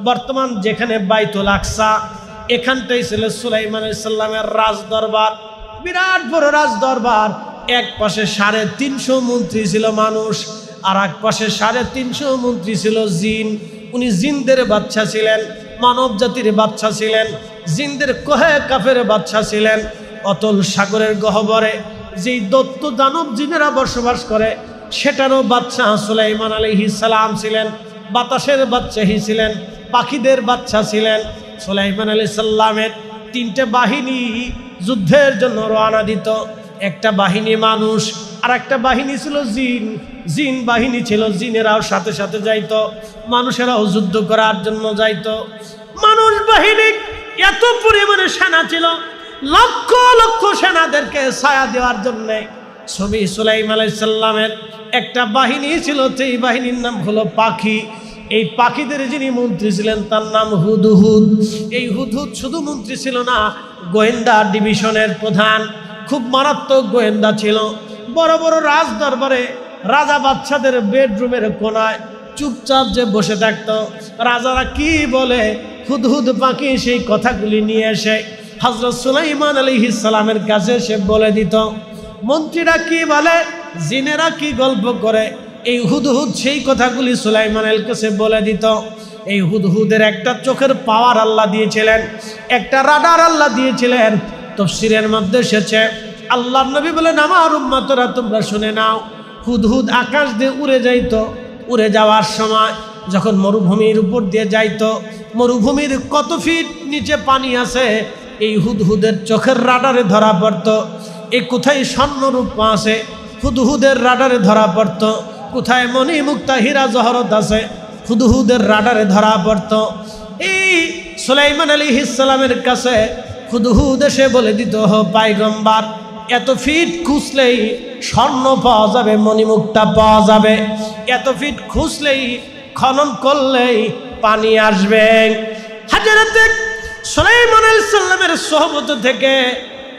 বর্তমান যেখানে বাইতুল আকসা, এখানটাই ছিল সুলাইমান আলাইহিস সালামের রাজদরবার। বিরাট বড় রাজদরবার। এক পাশে 350 মন্ত্রী ছিল মানুষ, আর এক পাশে 350 মন্ত্রী ছিল জিন। উনি জিনদের বাদশা ছিলেন, মানব জাতির বাদশা ছিলেন, জিনদের কোহে কাফের বাদশা ছিলেন। অতল সাগরের গহ্বরে যেই দৈত্য দানব জিনেরা বসবাস করে, সেটারও বাদশা সুলাইমান আলাইহিস সালাম ছিলেন। বাতাসের বাদশাহী ছিলেন, পাখিদের বাদশা ছিলেন। সুলাইমান আলাইহিস সালামের 3টে বাহিনী যুদ্ধের জন্য রওনা দিত। একটা বাহিনী মানুষ, আর একটা বাহিনী ছিল জিন। জিন বাহিনী ছিল, জিনেরাও সাথে সাথে যাইতো, মানুষেরাও যুদ্ধ করার জন্য যাইতো। মানুষ বাহিনী এত পরিমাণে সেনা ছিল, লক্ষ লক্ষ সেনাদেরকে ছায়া দেওয়ার জন্য। ছবি সুলাইমান আলাইহিস সালামের একটা বাহিনী ছিল, সেই বাহিনীর নাম হলো পাখি। এই পাখিদের যিনি মন্ত্রী ছিলেন তার নাম হুদহুদ। এই হুদহুদ শুধু মন্ত্রী ছিল না, গোয়েন্দা ডিভিশনের প্রধান। খুব মারাত্মক গোয়েন্দা ছিল। বড় বড় রাজ দরবারে রাজা বাদশাদের বেডরুমের কোনায় চুপচাপ যে বসে থাকতো, রাজারা কি বলে হুদহুদ পাখি সেই কথাগুলি নিয়ে এসে হযরত সুলাইমান আলাইহিস সালামের কাছে সে বলে দিত। মন্ত্রীরা কি বলে, জিনেরা কি গল্প করে, এই হুদহুদ সেই কথাগুলি সুলাইমানের কাছে বলে দিত। এই হুদহুদের একটা চোখের পাওয়ার আল্লাহ দিয়েছিলেন, একটা রাডার আল্লাহ দিয়েছিলেন। তাফসীরের মধ্যে এসেছে, আল্লাহর নবী বলেন, আমার উম্মতরা তোমরা শুনে নাও, হুদহুদ আকাশ দিয়ে উড়ে যাইতো। উড়ে যাওয়ার সময় যখন মরুভূমির উপর দিয়ে যাইতো, মরুভূমির কত ফিট নিচে পানি আছে এই হুদহুদের চোখের রাডারে ধরা পড়তো। এই কোথায় স্বর্ণরূপা আছে হুদহুদের রাডারে ধরা পড়তো, কোথায় মণি মুক্তা হীরা জহরত আছে হুদহুদের রাডারে ধরা পড়তো। এই সুলাইমান আলাইহিস সালামের কাছে হুদহুদ এসে বলে দিত, পায়গম্বর, এত ফিট খুঁজলেই স্বর্ণ পাওয়া যাবে, মণিমুক্তা পাওয়া যাবে, এত ফিট খুঁজলেই খনন করলেই পানি আসবে। হযরত সুলাইমান আলাইহিস সালামের সোহবত থেকে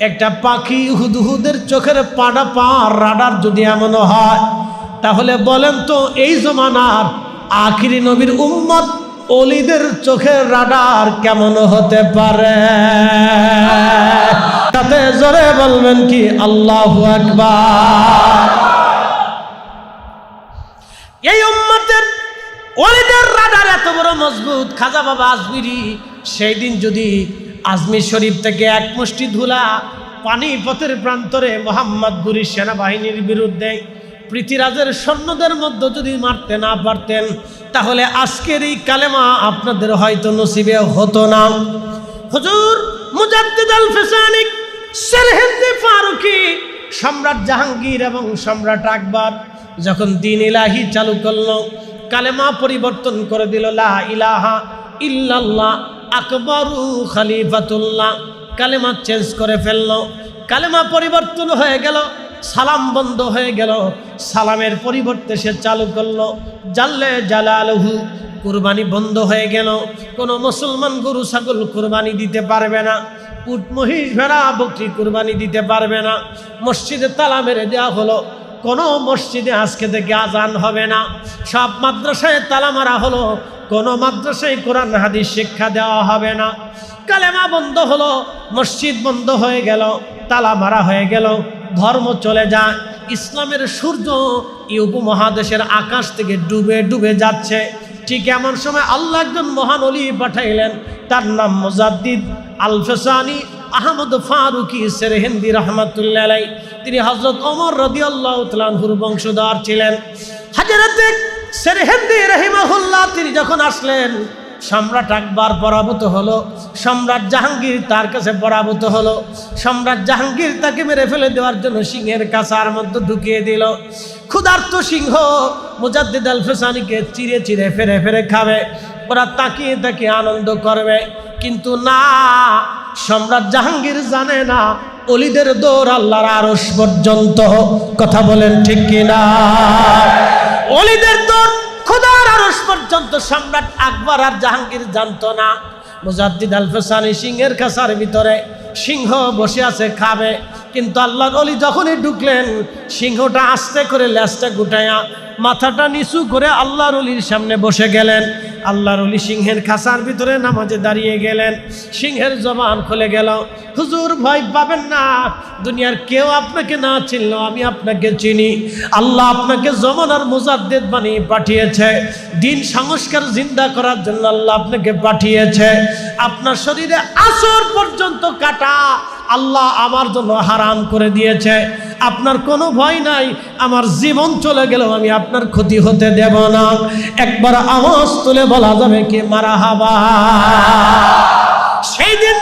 একটা পাখি হুদহুদের চোখের পাড়া পাওয়ার রাডার যদি এমন হয়, তাহলে বলেন তো এই জমানার আখিরি নবীর উম্মত ওলিদের চোখের রাডার কেমন হতে পারে? তাতে জোরে বলবেন কি আল্লাহু আকবার। এই উম্মতের ওলিদের রাডার এত বড় মজবুত, খাজা বাবা আজমিরি সেই দিন যদি আজমির শরীফ থেকে এক মুষ্টি ধুলা পানিপথের প্রান্তরে মোহাম্মদ গুরি সেনাবাহিনীর বিরুদ্ধে পৃথিবীরাজের সৈন্যদের মধ্যে যদি মারতে না পারতেন, তাহলে আজকের এই কালেমা আপনাদের হয়তো নসিবে হতো না। হুজুর মুজাদ্দিদ আল ফিসানি সেরহিন্দি ফারুকি, সম্রাট জাহাঙ্গীর এবং সম্রাট আকবর যখন দ্বীন ইলাহি চালু করলো, কালেমা পরিবর্তন করে দিল, লা ইলাহা ইল্লাল্লাহ আকবরু খলিফাতুল্লাহ, কালেমা চেঞ্জ করে ফেললো। কালেমা পরিবর্তন হয়ে গেল, সালাম বন্ধ হয়ে গেল, সালামের পরিবর্তে সে চালু করলো জাল্লে জালালহু, কুরবানি বন্ধ হয়ে গেল। কোনো মুসলমান গরু ছাগল কুরবানি দিতে পারবে না, উট মহিষ ভেড়া বকরি কুরবানি দিতে পারবে না। মসজিদে তালা মেরে দেওয়া হলো, কোনো মসজিদে আজকে থেকে আজান হবে না। সব মাদ্রাসায় তালা মারা হলো, কোনো মাদ্রাসায় কোরআন হাদিস শিক্ষা দেওয়া হবে না। কালেমা বন্ধ হলো, মসজিদ বন্ধ হয়ে গেল, তালা মারা হয়ে গেল, ধর্ম চলে যায়। ইসলামের সূর্য এই উপমহাদেশের আকাশ থেকে ডুবে ডুবে যাচ্ছে। ঠিক এমন সময় আল্লাহ একজন মহান ওলি পাঠাইলেন, তার নাম মুজাদ্দিদ আল ফিসানি আহমদ ফারুকি সেরহিন্দি রহমাতুল্লাহ আলাইহি। তিনি হযরত ওমর রাদিয়াল্লাহু তাআলা আনহুর বংশধর ছিলেন। হযরত সেরহিন্দি রাহিমাহুল্লাহ তিনি যখন আসলেন, সম্রাট আকবর পরাভূত হলো, সম্রাট জাহাঙ্গীর তার কাছে পরাভূত হলো। সম্রাট জাহাঙ্গীর তাকে মেরে ফেলে দেওয়ার জন্য সিংহের কাছার মধ্যে ঢুকিয়ে দিল। ক্ষুধার্ত সিংহ মুজাদ্দিদ আল ফিসানিকে চিরে চিরে ফেরে ফেরে খাবে, ওরা তাকিয়ে তাকিয়ে আনন্দ করবে। কিন্তু না, সম্রাট জাহাঙ্গীর জানে না ওলিদের দৌড় আল্লাহর আরশ পর্যন্ত। কথা বলেন ঠিক কিনা? ওলিদের দৌড় খোদার আরশ পর্যন্ত সম্রাট আকবর আর জাহাঙ্গীর জানতো না। মুজাদ্দিদ আল ফিসানি সিংহের কাছার ভিতরে, সিংহ বসে আছে খাবে, কিন্তু আল্লাহর ওলি যখনই ঢুকলেন, সিংহটা আস্তে করে লেজটা গুটায়া মাথাটা নিচু করে আল্লাহর ওলির সামনে বসে গেলেন। আল্লাহর ওলি সিংহের খাঁচার ভিতরে নামাজে দাঁড়িয়ে গেলেন। সিংহের জবান খুলে গেল, হুজুর ভয় পাবেন না, দুনিয়ার কেউ আপনাকে না চিনলেও আমি আপনাকে চিনি। আল্লাহ আপনাকে জমানার মুজাদ্দিদ বানিয়ে পাঠিয়েছে, দিন সংস্কার জিন্দা করার জন্য আল্লাহ আপনাকে পাঠিয়েছে। আপনার শরীরে আসর পর্যন্ত কাটা আল্লাহ আমার জন্য হারাম করে দিয়েছে। আপনার কোনো ভয় নাই, আমার জীবন চলে গেলেও আমি আপনার ক্ষতি হতে দেব না। একবার আওয়াজ তুলে বলা যাবে কি মারহাবা। সেই দিন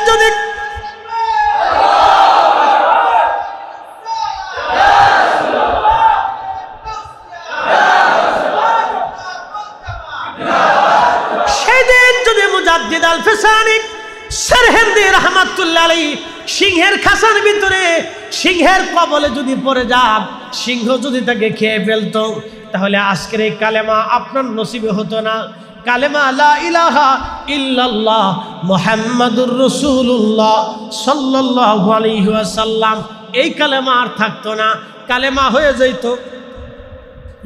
যদি মুজাদ্দিদ আল ফিসানি সেরহিন্দি রাহমাতুল্লাহ আলাইহি সিংহের খাঁচার ভিতরে সিংহের কবলে যদি পড়ে যান, সিংহ যদি তাকে খেয়ে ফেলতো, তাহলে আজকের এই কালেমা আপনার নসিবে হতো না। কালেমা লা ইলাহা ইল্লাল্লাহ মুহাম্মাদুর রাসূলুল্লাহ সাল্লাল্লাহু আলাইহি ওয়াসাল্লাম, এই কালেমা আর থাকতো না। কালেমা হয়ে যেত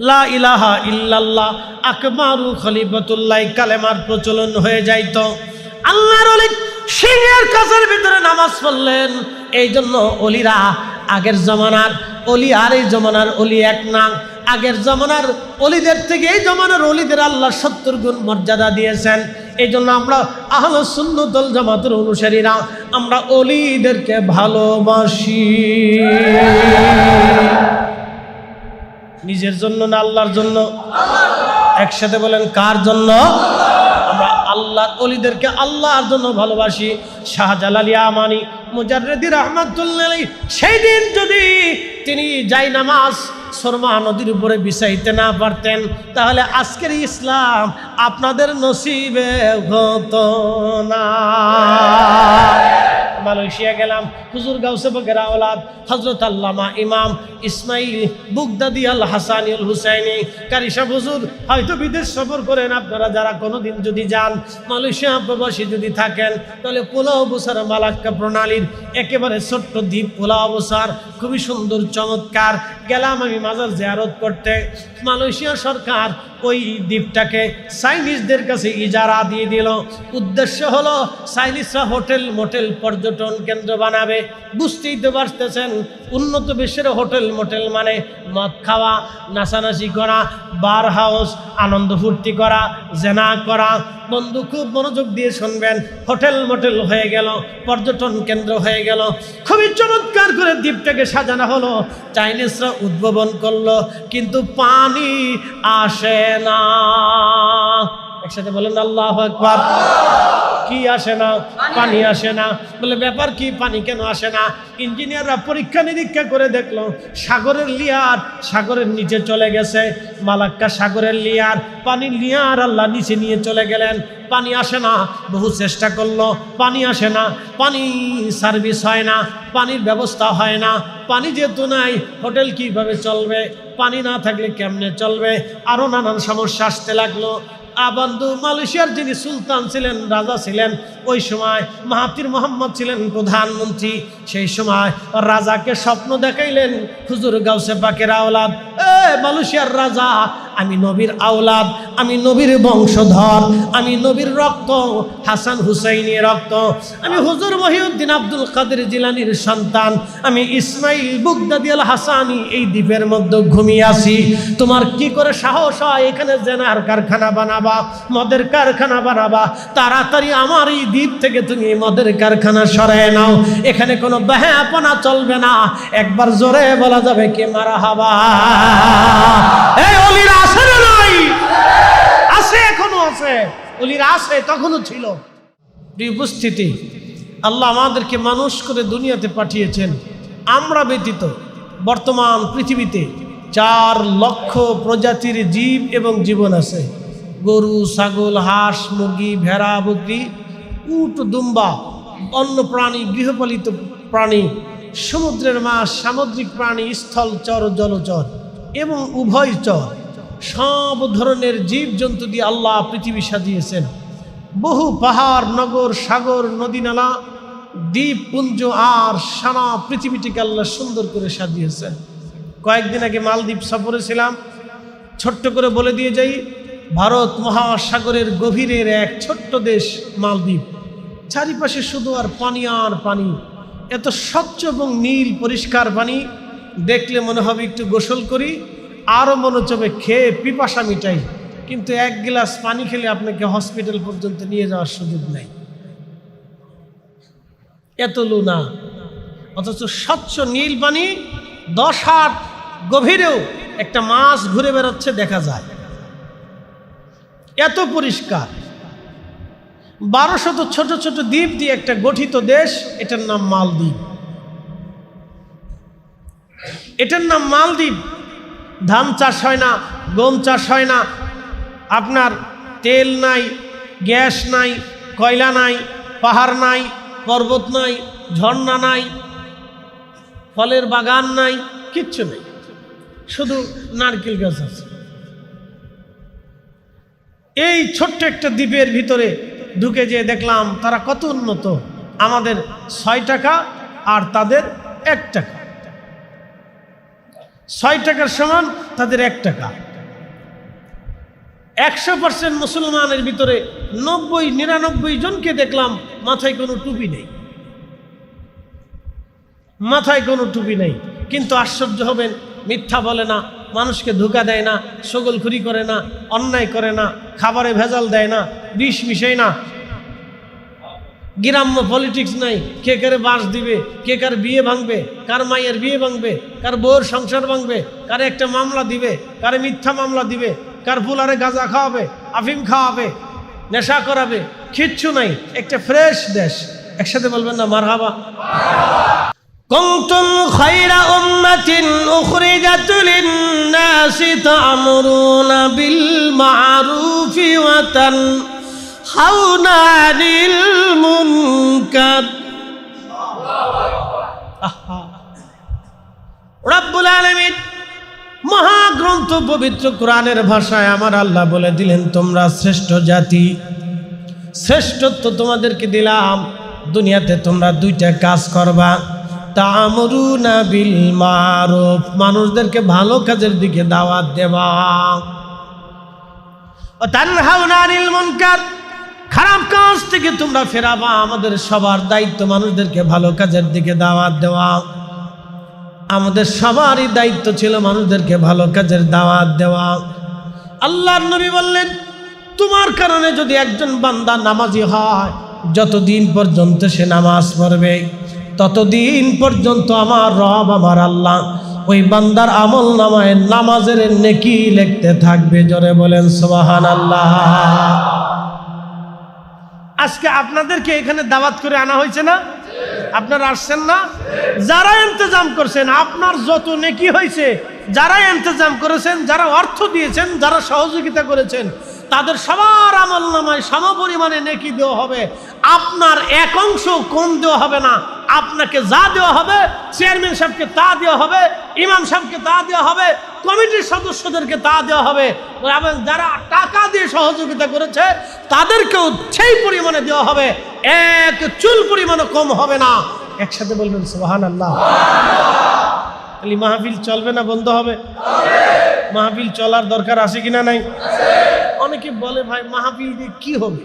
লা ইলাহা ইল্লাল্লাহ আকবারু খলিফাতুল্লাহ, কালেমার প্রচলন হয়ে যাইত। আল্লাহর ওলি সিংহের খাঁচার ভিতরে নামাজ পড়লেন। এই জন্য ওলিরা আগের জমানার ওলি আর এই জমানার ওলি এক না। আগের জমানার ওলিদের থেকে এই জমানার ওলিদের আল্লাহ 70 গুণ মর্যাদা দিয়েছেন। এই জন্য আমরা আহলে সুন্নাত ওয়াল জামাতের অনুসারীরা আমরা ওলিদেরকে ভালোবাসি। নিজের জন্য না আল্লাহর জন্য? একসাথে বলেন, কার জন্য? আমরা আল্লাহর ওলিদেরকে আল্লাহর জন্য ভালোবাসি। শাহজালাল ইয়ামানি মুজাররিদি রাহমাতুল্লাহ আলাইহি সেই দিন যদি তিনি জায়নামাজ সুরমা নদীর উপরে বিছাইতে না পারতেন, তাহলে আজকের ইসলাম আপনাদের নসিবে হতো না। মালয়েশিয়া গেলাম, হুজুর গাউসে পাকের আওলাদ হযরত আল্লামা ইমাম ইসমাইল বুগদাদি আল হাসানি আল হুসাইনি কারি সাহেব হুজুর হয়তো বিদেশ সফর করেন। আপনারা যারা কোনোদিন যদি যান, মালয়েশিয়া প্রবাসী যদি থাকেন, তাহলে পোলাও বসার মালাক্কা প্রণালীর একেবারে ছোট্ট দ্বীপ পোলাও বসার, খুবই সুন্দর চমৎকার। গেলাম আমি মাজার জিয়ারত করতে। মালয়েশিয়া সরকার ওই দ্বীপটাকে চাইনিজদের কাছে ইজারা দিয়ে দিল। উদ্দেশ্য হলো চাইনিজরা হোটেল মোটেল পর্যটন কেন্দ্র বানাবে। বুঝতেই তো পারতেছেন, উন্নত বিশ্বের হোটেল মোটেল মানে মদ খাওয়া, নাচানাচি করা, বার হাউস, আনন্দ ফুর্তি করা, জেনা করা। বন্ধু খুব মনোযোগ দিয়ে শুনবেন, হোটেল মোটেল হয়ে গেল, পর্যটন কেন্দ্র হয়ে গেল। খুবই চমৎকার করে দ্বীপটাকে সাজানো হলো। চাইনিজরা উদ্ভাবন করলো, কিন্তু পানি আসে না। একসাথে বলেন আল্লাহু আকবার। কি আসে না? পানি আসে না। বলে ব্যাপার কি, পানি কেন আসে না? ইঞ্জিনিয়াররা পরীক্ষা নিরীক্ষা করে দেখলো সাগরের লিয়ার সাগরের নিচে চলে গেছে। মালাক্কা সাগরের লিয়ার, পানির লিয়ার আল্লাহ নিচে নিয়ে চলে গেলেন। পানি আসে না। বহু চেষ্টা করলো, পানি আসে না। পানি সার্ভিস হয় না, পানির ব্যবস্থা হয় না। পানি যেহেতু নাই, হোটেল কিভাবে চলবে? পানি না থাকলে কেমনে চলবে? আরো নানান সমস্যা আসতে লাগলো। বন্ধু মালয়েশিয়ার যিনি সুলতান ছিলেন, রাজা ছিলেন, ওই সময় মাহাতির মোহাম্মদ ছিলেন প্রধানমন্ত্রী। সেই সময় রাজাকে স্বপ্ন দেখাইলেন, হুজুর গাউসে পাকের আওলাদ, মালয়েশিয়ার রাজা, আমি নবীর আওলাদ, আমি নবীর বংশধর, আমি নবীর রক্ত, হাসান হুসাইনের রক্ত, আমি হুজুর মহিউদ্দিন আব্দুল কাদের জিলানির সন্তান, আমি ইসমাইল বুগদাদি আল হাসানি এই দ্বীপের মধ্যে ঘুমিয়ে আছি। তোমার কি করে সাহস হয় এখানে জেনার কারখানা বানাবা, মদের কারখানা বানাবা? তাড়াতাড়ি আমার এই দ্বীপ থেকে তুমি মদের কারখানা সরায় নাও, এখানে কোনো বেহাপনা চলবে না। একবার জোরে বলা যাবে কি মারহাবা। এই ওলিরা আছে না নাই? আছে, এখনো আছে। ওলিরা আছে, তখনও ছিল। প্রিয় উপস্থিতি, আল্লাহ আমাদেরকে মানুষ করে দুনিয়াতে পাঠিয়েছেন। আমরা ব্যতীত বর্তমান পৃথিবীতে 4 লক্ষ প্রজাতির জীব এবং জীবন আছে। গরু, ছাগল, হাঁস, মুরগি, ভেড়া, বকরি, উট, দুম্বা, অন্য প্রাণী, গৃহপালিত প্রাণী, সমুদ্রের মাছ, সামুদ্রিক প্রাণী, স্থলচর, জলচর এবং উভয়চর, সব ধরনের জীবজন্তু দিয়ে আল্লাহ পৃথিবী সাজিয়েছেন। বহু পাহাড়, নগর, সাগর, নদী, নালা, দ্বীপপুঞ্জ আর সারা পৃথিবীটিকে আল্লাহ সুন্দর করে সাজিয়েছেন। কয়েকদিন আগে মালদ্বীপ সফরে ছিলাম। ছোট্ট করে বলে দিয়ে যাই, ভারত মহাসাগরের গভীরের এক ছোট্ট দেশ মালদ্বীপ। চারিপাশে শুধু আর পানি আর পানি, এত স্বচ্ছ এবং নীল পরিষ্কার পানি, দেখলে মনে হবে একটু গোসল করি, আরও মনে হচ্ছে খেয়ে পিপাসা মিটাই। কিন্তু এক গ্লাস পানি খেলে আপনাকে হসপিটাল পর্যন্ত নিয়ে যাওয়ার সুযোগ নেই, এত লুনা। অথচ স্বচ্ছ নীল পানি, 10 হাত গভীরেও একটা মাছ ঘুরে বেড়াচ্ছে দেখা যায়, এত পরিষ্কার। 1200 ছোট ছোট দ্বীপ দিয়ে একটা গঠিত দেশ, এটার নাম মালদ্বীপ। এটার নাম মালদ্বীপ। ধান চাষ হয় না, গম চাষ হয় না, আপনার তেল নাই, গ্যাস নাই, কয়লা নাই, পাহাড় নাই, পর্বত নাই, ঝর্ণা নাই, ফলের বাগান নাই, কিচ্ছু নেই, শুধু নারকেল গাছ আছে। এই ছোট্ট একটা দ্বীপের ভিতরে ঢুকে যেয়ে দেখলাম তারা কত উন্নত। আমাদের 6 টাকা আর তাদের 1 টাকা, 6 টাকার সমান তাদের 1 টাকা। 100% মুসলমানের ভিতরে 90-99 জনকে দেখলাম মাথায় কোনো টুপি নেই, মাথায় কোনো টুপি নেই। কিন্তু আশ্চর্য হবেন, মিথ্যা বলে না, মানুষকে ধোঁকা দেয় না, ছগলখুরি করে না, অন্যায় করে না, খাবারে ভেজাল দেয় না, বিষ মিশায় না, গ্রাম্য পলিটিক্স নাই। কে কারে বাস দিবে, কে কার বিয়ে ভাঙবে, কার মায়ের বিয়ে ভাঙবে, কার বউর সংসার ভাঙবে, কারে একটা মামলা দিবে, কারে মিথ্যা মামলা দিবে, কার ফুলারে গাঁজা খাওয়াবে, আফিম খাওয়াবে, নেশা করাবে, কিচ্ছু নাই। একটা ফ্রেশ দেশ। একসাথে বলবেন না মারহাবা। কুনতুম খায়রা উম্মাতিন উখরিজাত লিন-নাসি তা'মুরুনা বিল মা'রুফি ওয়া তানহাউনা আনিল মুনকার। রব্বুল আলামিন মহাগ্রন্থ পবিত্র কোরআনের ভাষায় আমার আল্লাহ বলে দিলেন, তোমরা শ্রেষ্ঠ জাতি, শ্রেষ্ঠত্ব তোমাদেরকে দিলাম। দুনিয়াতে তোমরা 2টা কাজ করবা, তা'মুরুনা বিল মা'রুফ, মানুষদেরকে ভালো কাজের দিকে দাওয়াত দেবা, ওয়া তানহাউনা আনিল মুনকার, খারাপ কাজ থেকে তোমরা ফেরাবা। আমাদের সবার দায়িত্ব মানুষদেরকে ভালো কাজের দিকে দাওয়াত দেওয়া। আমাদের সবারই দায়িত্ব ছিল মানুষদেরকে ভালো কাজের দাওয়াত দেওয়া। আল্লাহর নবী বললেন, তোমার কারণে যদি একজন বান্দা নামাজি হয়, যতদিন পর্যন্ত সে নামাজ পড়বে ততদিন পর্যন্ত আমার রব আমার আল্লাহ ওই বান্দার আমল নামায় নামাজের নেকি লিখতে থাকবে। জোরে বলেন সুবহানাল্লাহ। আজকে আপনাদেরকে এখানে দাওয়াত করে আনা হয়েছে না? আপনারা আসছেন না? যারা ইন্তজাম করছেন, আপনার যত নেকি হয়েছে, যারা ইন্তজাম করেছেন, যারা অর্থ দিয়েছেন, যারা সহযোগিতা করেছেন, তাদের সবার আমল নামায় সমপরিমাণে নেকি দেওয়া হবে। আপনার এক অংশ কম দেওয়া হবে না। আপনাকে যা দেওয়া হবে, চেয়ারম্যান সাহেবকে তা দেওয়া হবে, ইমাম সাহেবকে তা দেওয়া হবে, কমিটির সদস্যদেরকে তা দেওয়া হবে, এবং যারা টাকা দিয়ে সহযোগিতা করেছে তাদেরকেও সেই পরিমাণে দেওয়া হবে। এক চুল পরিমাণও কম হবে না। একসাথে বলবেন সুবহানাল্লাহ। খালি মাহফিল চলবে না, বন্ধ হবে? মাহফিল চলার দরকার আছে কিনা নাই? অনেকে বলে ভাই মাহফিল দিয়ে কি হবে?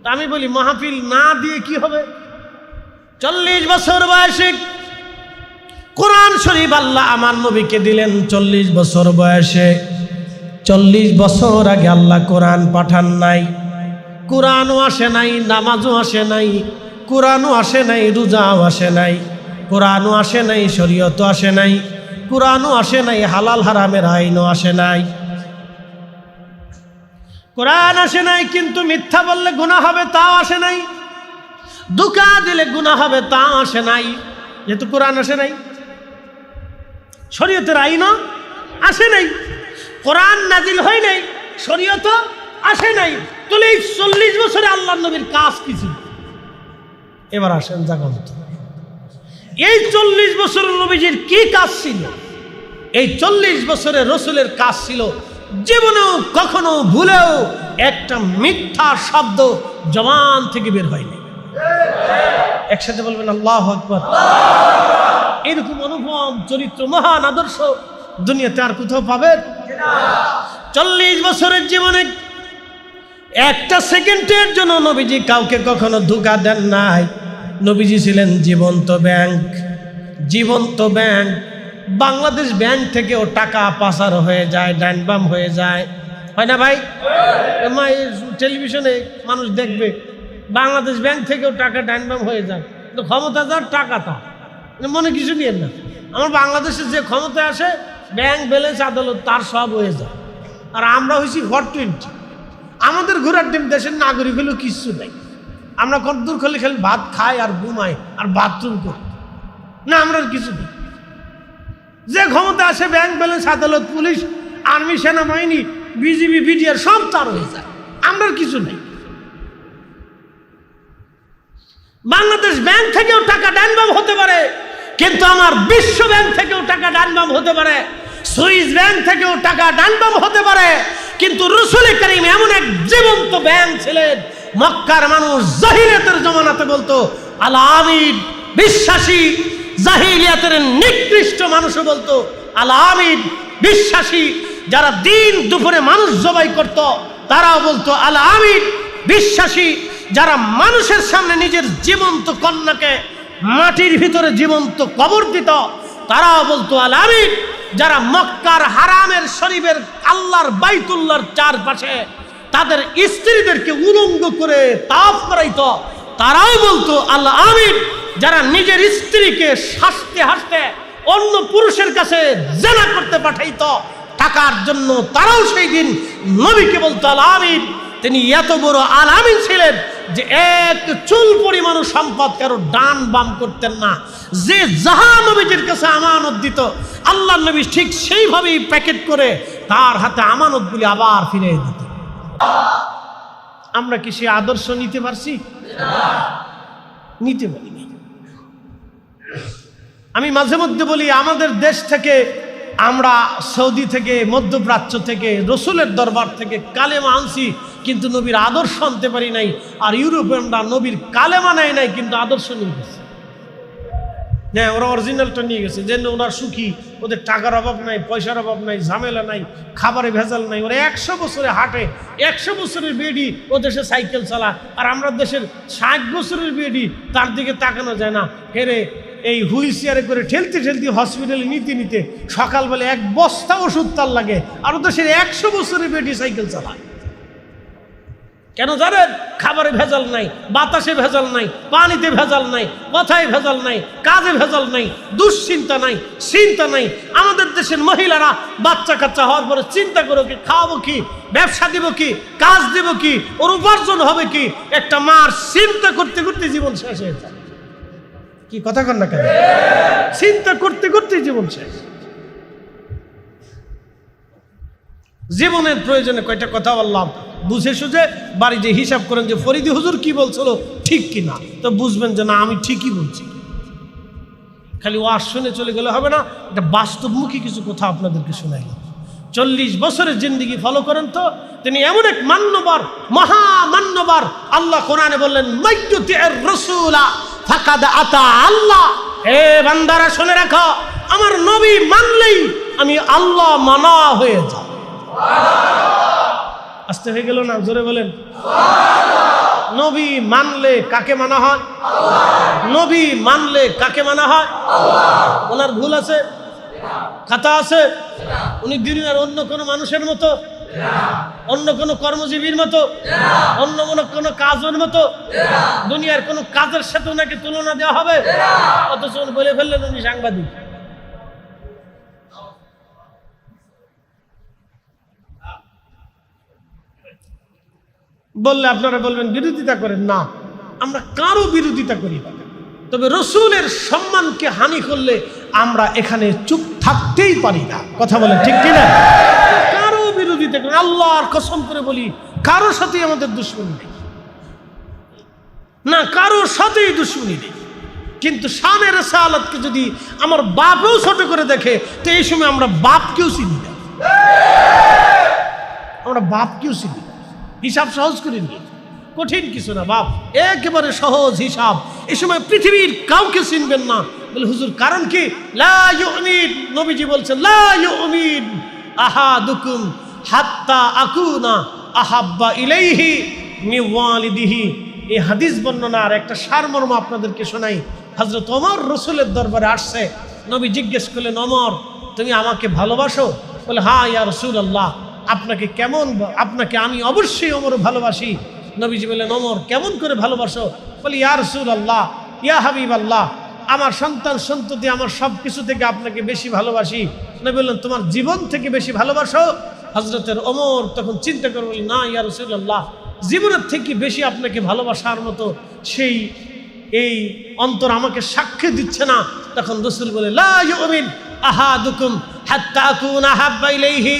তা আমি বলি মাহফিল না দিয়ে কি হবে? 40 বছর বয়সে কোরআন শরীফ আল্লাহ আমার নবীকে দিলেন। 40 বছর বয়সে, 40 বছর আগে আল্লাহ কোরআন পাঠান নাই, কোরআনও আসে নাই, নামাজও আসে নাই, কোরআনও আসে নাই, রোজাও আসে নাই, কোরআনও আসে নাই, শরীয়তও আসে নাই, কোরআনও আসে নাই, হালাল হারামের আইনও আসে নাই। কোরআন আসে নাই, কিন্তু মিথ্যা বললে গুনাহ হবে তাও আসে নাই, ধোঁকা দিলে গুনাহ হবে তাও আসে নাই। যেহেতু কোরআন আসে নাই, শরীয়তের আইনও আসে নাই, কোরআন নাজিল হয় নাই, শরীয়তও আসে নাই। তাহলে এই 40 বছরে আল্লাহর নবীর কাজ কি ছিল? এবার আসেন জাগান তো, এই 40 বছরের নবীজির কি কাজ ছিল? এই 40 বছরের রসুলের কাজ ছিল জীবনেও কখনো ভুলেও একটা মিথ্যা শব্দ জবান থেকে বের হয়নি। একসাথে বলবেন আল্লাহু আকবার। এরকম অনুপম চরিত্র, মহান আদর্শ দুনিয়াতে আর কোথাও পাবেন? 40 বছরের জীবনে একটা সেকেন্ডের জন্য নবীজি কাউকে কখনো ধোঁকা দেন নাই। নবীজি ছিলেন জীবন্ত ব্যাংক, জীবন্ত ব্যাংক। বাংলাদেশ ব্যাংক থেকেও টাকা পাচার হয়ে যায়, ডাইনবাম হয়ে যায়, হয় না ভাই? টেলিভিশনে মানুষ দেখবে বাংলাদেশ ব্যাংক থেকেও টাকা ডাইনবাম হয়ে যায়। তো ক্ষমতা যার টাকা তার, মনে কিছু নিয়েন না। আমার বাংলাদেশে যে ক্ষমতা আসে, ব্যাংক ব্যালেন্স আদালত তার সব হয়ে যায়। আর আমরা হয়েছি 420। আমাদের ঘোরার ডিম দেশের নাগরিক হলেও কিচ্ছু নেই। আমরা কতদূর খালি খালি ভাত খাই আর ঘুমাই আর বাথরুম করি না, আমরা কিছু নেই। যে ক্ষমতা আসে ব্যাংক ব্যালেন্স আদালত পুলিশ আর্মি সেনাবাহিনী বিজিবি বিডিআর সব তার হয়ে যায়, আমরা কিছু নেই। বাংলাদেশ ব্যাংক থেকেও টাকা ডাইনবাম হতে পারে, কিন্তু আমার বিশ্ব ব্যাংক থেকেও টাকা ডাইনবাম হতে পারে, সুইস ব্যাংক থেকেও টাকা ডাইনবাম হতে পারে। কিন্তু রাসূল করিম এমন এক জীবন্ত ব্যাংক ছিলেন, মক্কার মানুষ জাহিলিয়াতের জমানাতে বলতো আল আমিন বিশ্বাসী, জাহিলিয়াতের নিকৃষ্ট মানুষও বলতো আল আমিন বিশ্বাসী। যারা দিন দুপুরে মানুষ জবাই করত তারাও বলতো আল আমিন বিশ্বাসী। যারা মানুষের সামনে নিজের জীবন্ত কন্যাকে মাটির ভিতরে জীবন্ত কবর দিত তারাও বলতো আল আমিন। যারা মক্কার হারামের শরীফের আল্লাহর বাইতুল্লাহর চারপাশে তাদের স্ত্রীদেরকে উলঙ্গ করে তাওয়াফ করাইতো তারাও বলতো আল আমিন। যারা নিজের স্ত্রীকে হাসতে হাসতে অন্য পুরুষের কাছে জেনা করতে পাঠাইতো টাকার জন্য, তারাও সেই দিন নবীকে বলতো আল আমিন। তিনি এত বড় আল আমিন ছিলেন যে এক চুল পরিমাণ সম্পদ কারো ডান বাম করতেন না। যে যাহা নবীজির কাছে আমানত দিত আল্লাহ নবী ঠিক সেইভাবেই প্যাকেট করে তার হাতে আমানতগুলি আবার ফিরিয়ে দিত। আমরা কি সে আদর্শ নিতে পারছি? নিতে পারিনি। আমি মাঝে মধ্যে বলি আমাদের দেশ থেকে, আমরা সৌদি থেকে, মধ্যপ্রাচ্য থেকে, রসুলের দরবার থেকে কালেমা আনছি, কিন্তু নবীর আদর্শ আনতে পারি নাই। আর ইউরোপিয়ানরা নবীর কালেমা নেয় নাই, কিন্তু আদর্শ নিয়ে গেছে। হ্যাঁ, ওরা অরিজিনালটা নিয়ে গেছে, যেন ওনার সুখী, ওদের টাকার অভাব নাই, পয়সার অভাব নাই, ঝামেলা নাই, খাবারে ভেজাল নাই। ওরা 100 বছরে হাঁটে, 100 বছরের বেডি ও দেশে সাইকেল চালা। আর আমরা দেশের 60 বছরের বেডি, তার দিকে তাকানো যায় না। হেরে এই হুইল চেয়ারে করে ঠেলতে ঠেলতে হসপিটালে নিতে নিতে সকালবেলা 1 বস্তা ওষুধ তার লাগে। আর ও দেশের 100 বছরের বেডি সাইকেল চালায়। কেন জানেন? খাবারে ভেজাল নাই, বাতাসে ভেজাল নাই, পানিতে ভেজাল নাই, কথায় ভেজাল নাই, কাজে ভেজাল নাই, দুশ্চিন্তা নাই, চিন্তা নাই। আমাদের দেশের মহিলারা বাচ্চা কাচ্চা হওয়ার পরে চিন্তা করো কি খাওয়াবো কি, ব্যবসা দিব কি, কাজ দিব কি, ওর উপার্জন হবে কি। একটা মার চিন্তা করতে করতে জীবন শেষ হয়ে যায়। কি কথা কন না কেন? চিন্তা করতে করতে জীবন শেষ। জীবনের প্রয়োজনে কয়টা কথা বললাম, বুঝে সুঝে বাড়ি যে হিসাব করেন যে ফরিদি হুজুর কি বলছিল ঠিক কিনা, তো বুঝবেন যে না আমি ঠিকই বলছি। খালি ওয়াজ শুনে চলে গেলে হবে না, এটা বাস্তবমুখী কিছু কথা আপনাদেরকে শোনাইলাম। 40 বছরের জিন্দেগি ফলো করেন তো। তিনি এমন এক মান্যবর, মহামান্যবর। আল্লাহ কোরআনে বললেন মাইয়ুতির রাসূলা ফাকাদ আতা আল্লাহ। হে বান্দারা শুনে রাখো, আমার নবী মানলেই আমি আল্লাহ মানা হয়ে যাব। আসতে হয়ে গেল না? জোরে বলেন। নবী মানলে কাকে মানা হয়? নবী মানলে কাকে মানা হয়? ওনার ভুল আছে, খাতা আছে? উনি দুনিয়ার অন্য কোনো মানুষের মতো, অন্য কোনো কর্মজীবীর মতো, অন্য কোনো কাজের মতো, দুনিয়ার কোনো কাজের সাথে ওনাকে তুলনা দেওয়া হবে? অথচ বলে ফেললেন উনি সাংবাদিক। বললে আপনারা বলবেন বিরোধিতা করেন। না, আমরা কারো বিরোধিতা করি না, তবে রসুলের সম্মানকে হানি করলে আমরা এখানে চুপ থাকতেই পারি না। কথা বলেন ঠিক কিনা? কারো বিরোধিতা করি, আল্লাহর কসম করে বলি কারোর সাথেই আমাদের দুশ্মনী নেই, না কারোর সাথেই দুশ্মনী নেই। কিন্তু শানে রিসালাতকে যদি আমার বাপও ছোট করে দেখে, তো এই সময় আমরা বাপকেও চিনি না, আমরা বাপকেও চিনি না। হিসাব সহজ করে নিয়ে, কঠিন কিছু না বাপ, একেবারে সহজ হিসাব। এই সময় পৃথিবীর কাউকে চিনবেন না। বলে হুজুর কারণ কি? লা ইউমিন, নবীজি বলছেন লা ইউমিন আহাদুকুম হাত্তা আকুনা আহাব্বা ইলাইহি মিন ওয়ালিদিহি। এই হাদিস বর্ণনার একটা সারমর্ম আপনাদেরকে শোনাই। হযরত ওমর রাসূলের দরবারে আসছে, নবী জিজ্ঞেস করলেন, ওমর তুমি আমাকে ভালোবাসো? বলে, হ্যাঁ ইয়া রাসূলুল্লাহ, আপনাকে আমি অবশ্যই ওমর ভালোবাসি। নবীজি বললেন, ওমর কেমন করে ভালোবাসো? বলে, ইয়া রাসূলুল্লাহ, ইয়া হাবিবাল্লাহ, আমার সন্তান সন্ততি আমার সব কিছু থেকে আপনাকে বেশি ভালোবাসি। নবী বললেন, তোমার জীবন থেকে বেশি ভালোবাসো? হযরতের ওমর তখন চিন্তা করে বললেন, না ইয়া রাসূলুল্লাহ, জীবনের থেকে বেশি আপনাকে ভালোবাসার মতো সেই এই অন্তর আমাকে সাক্ষী দিচ্ছে না। তখন রাসূল বলে, লা ইউমিন আহাদুকুম হাত্তা আকুনা হাব্বা ইলাইহি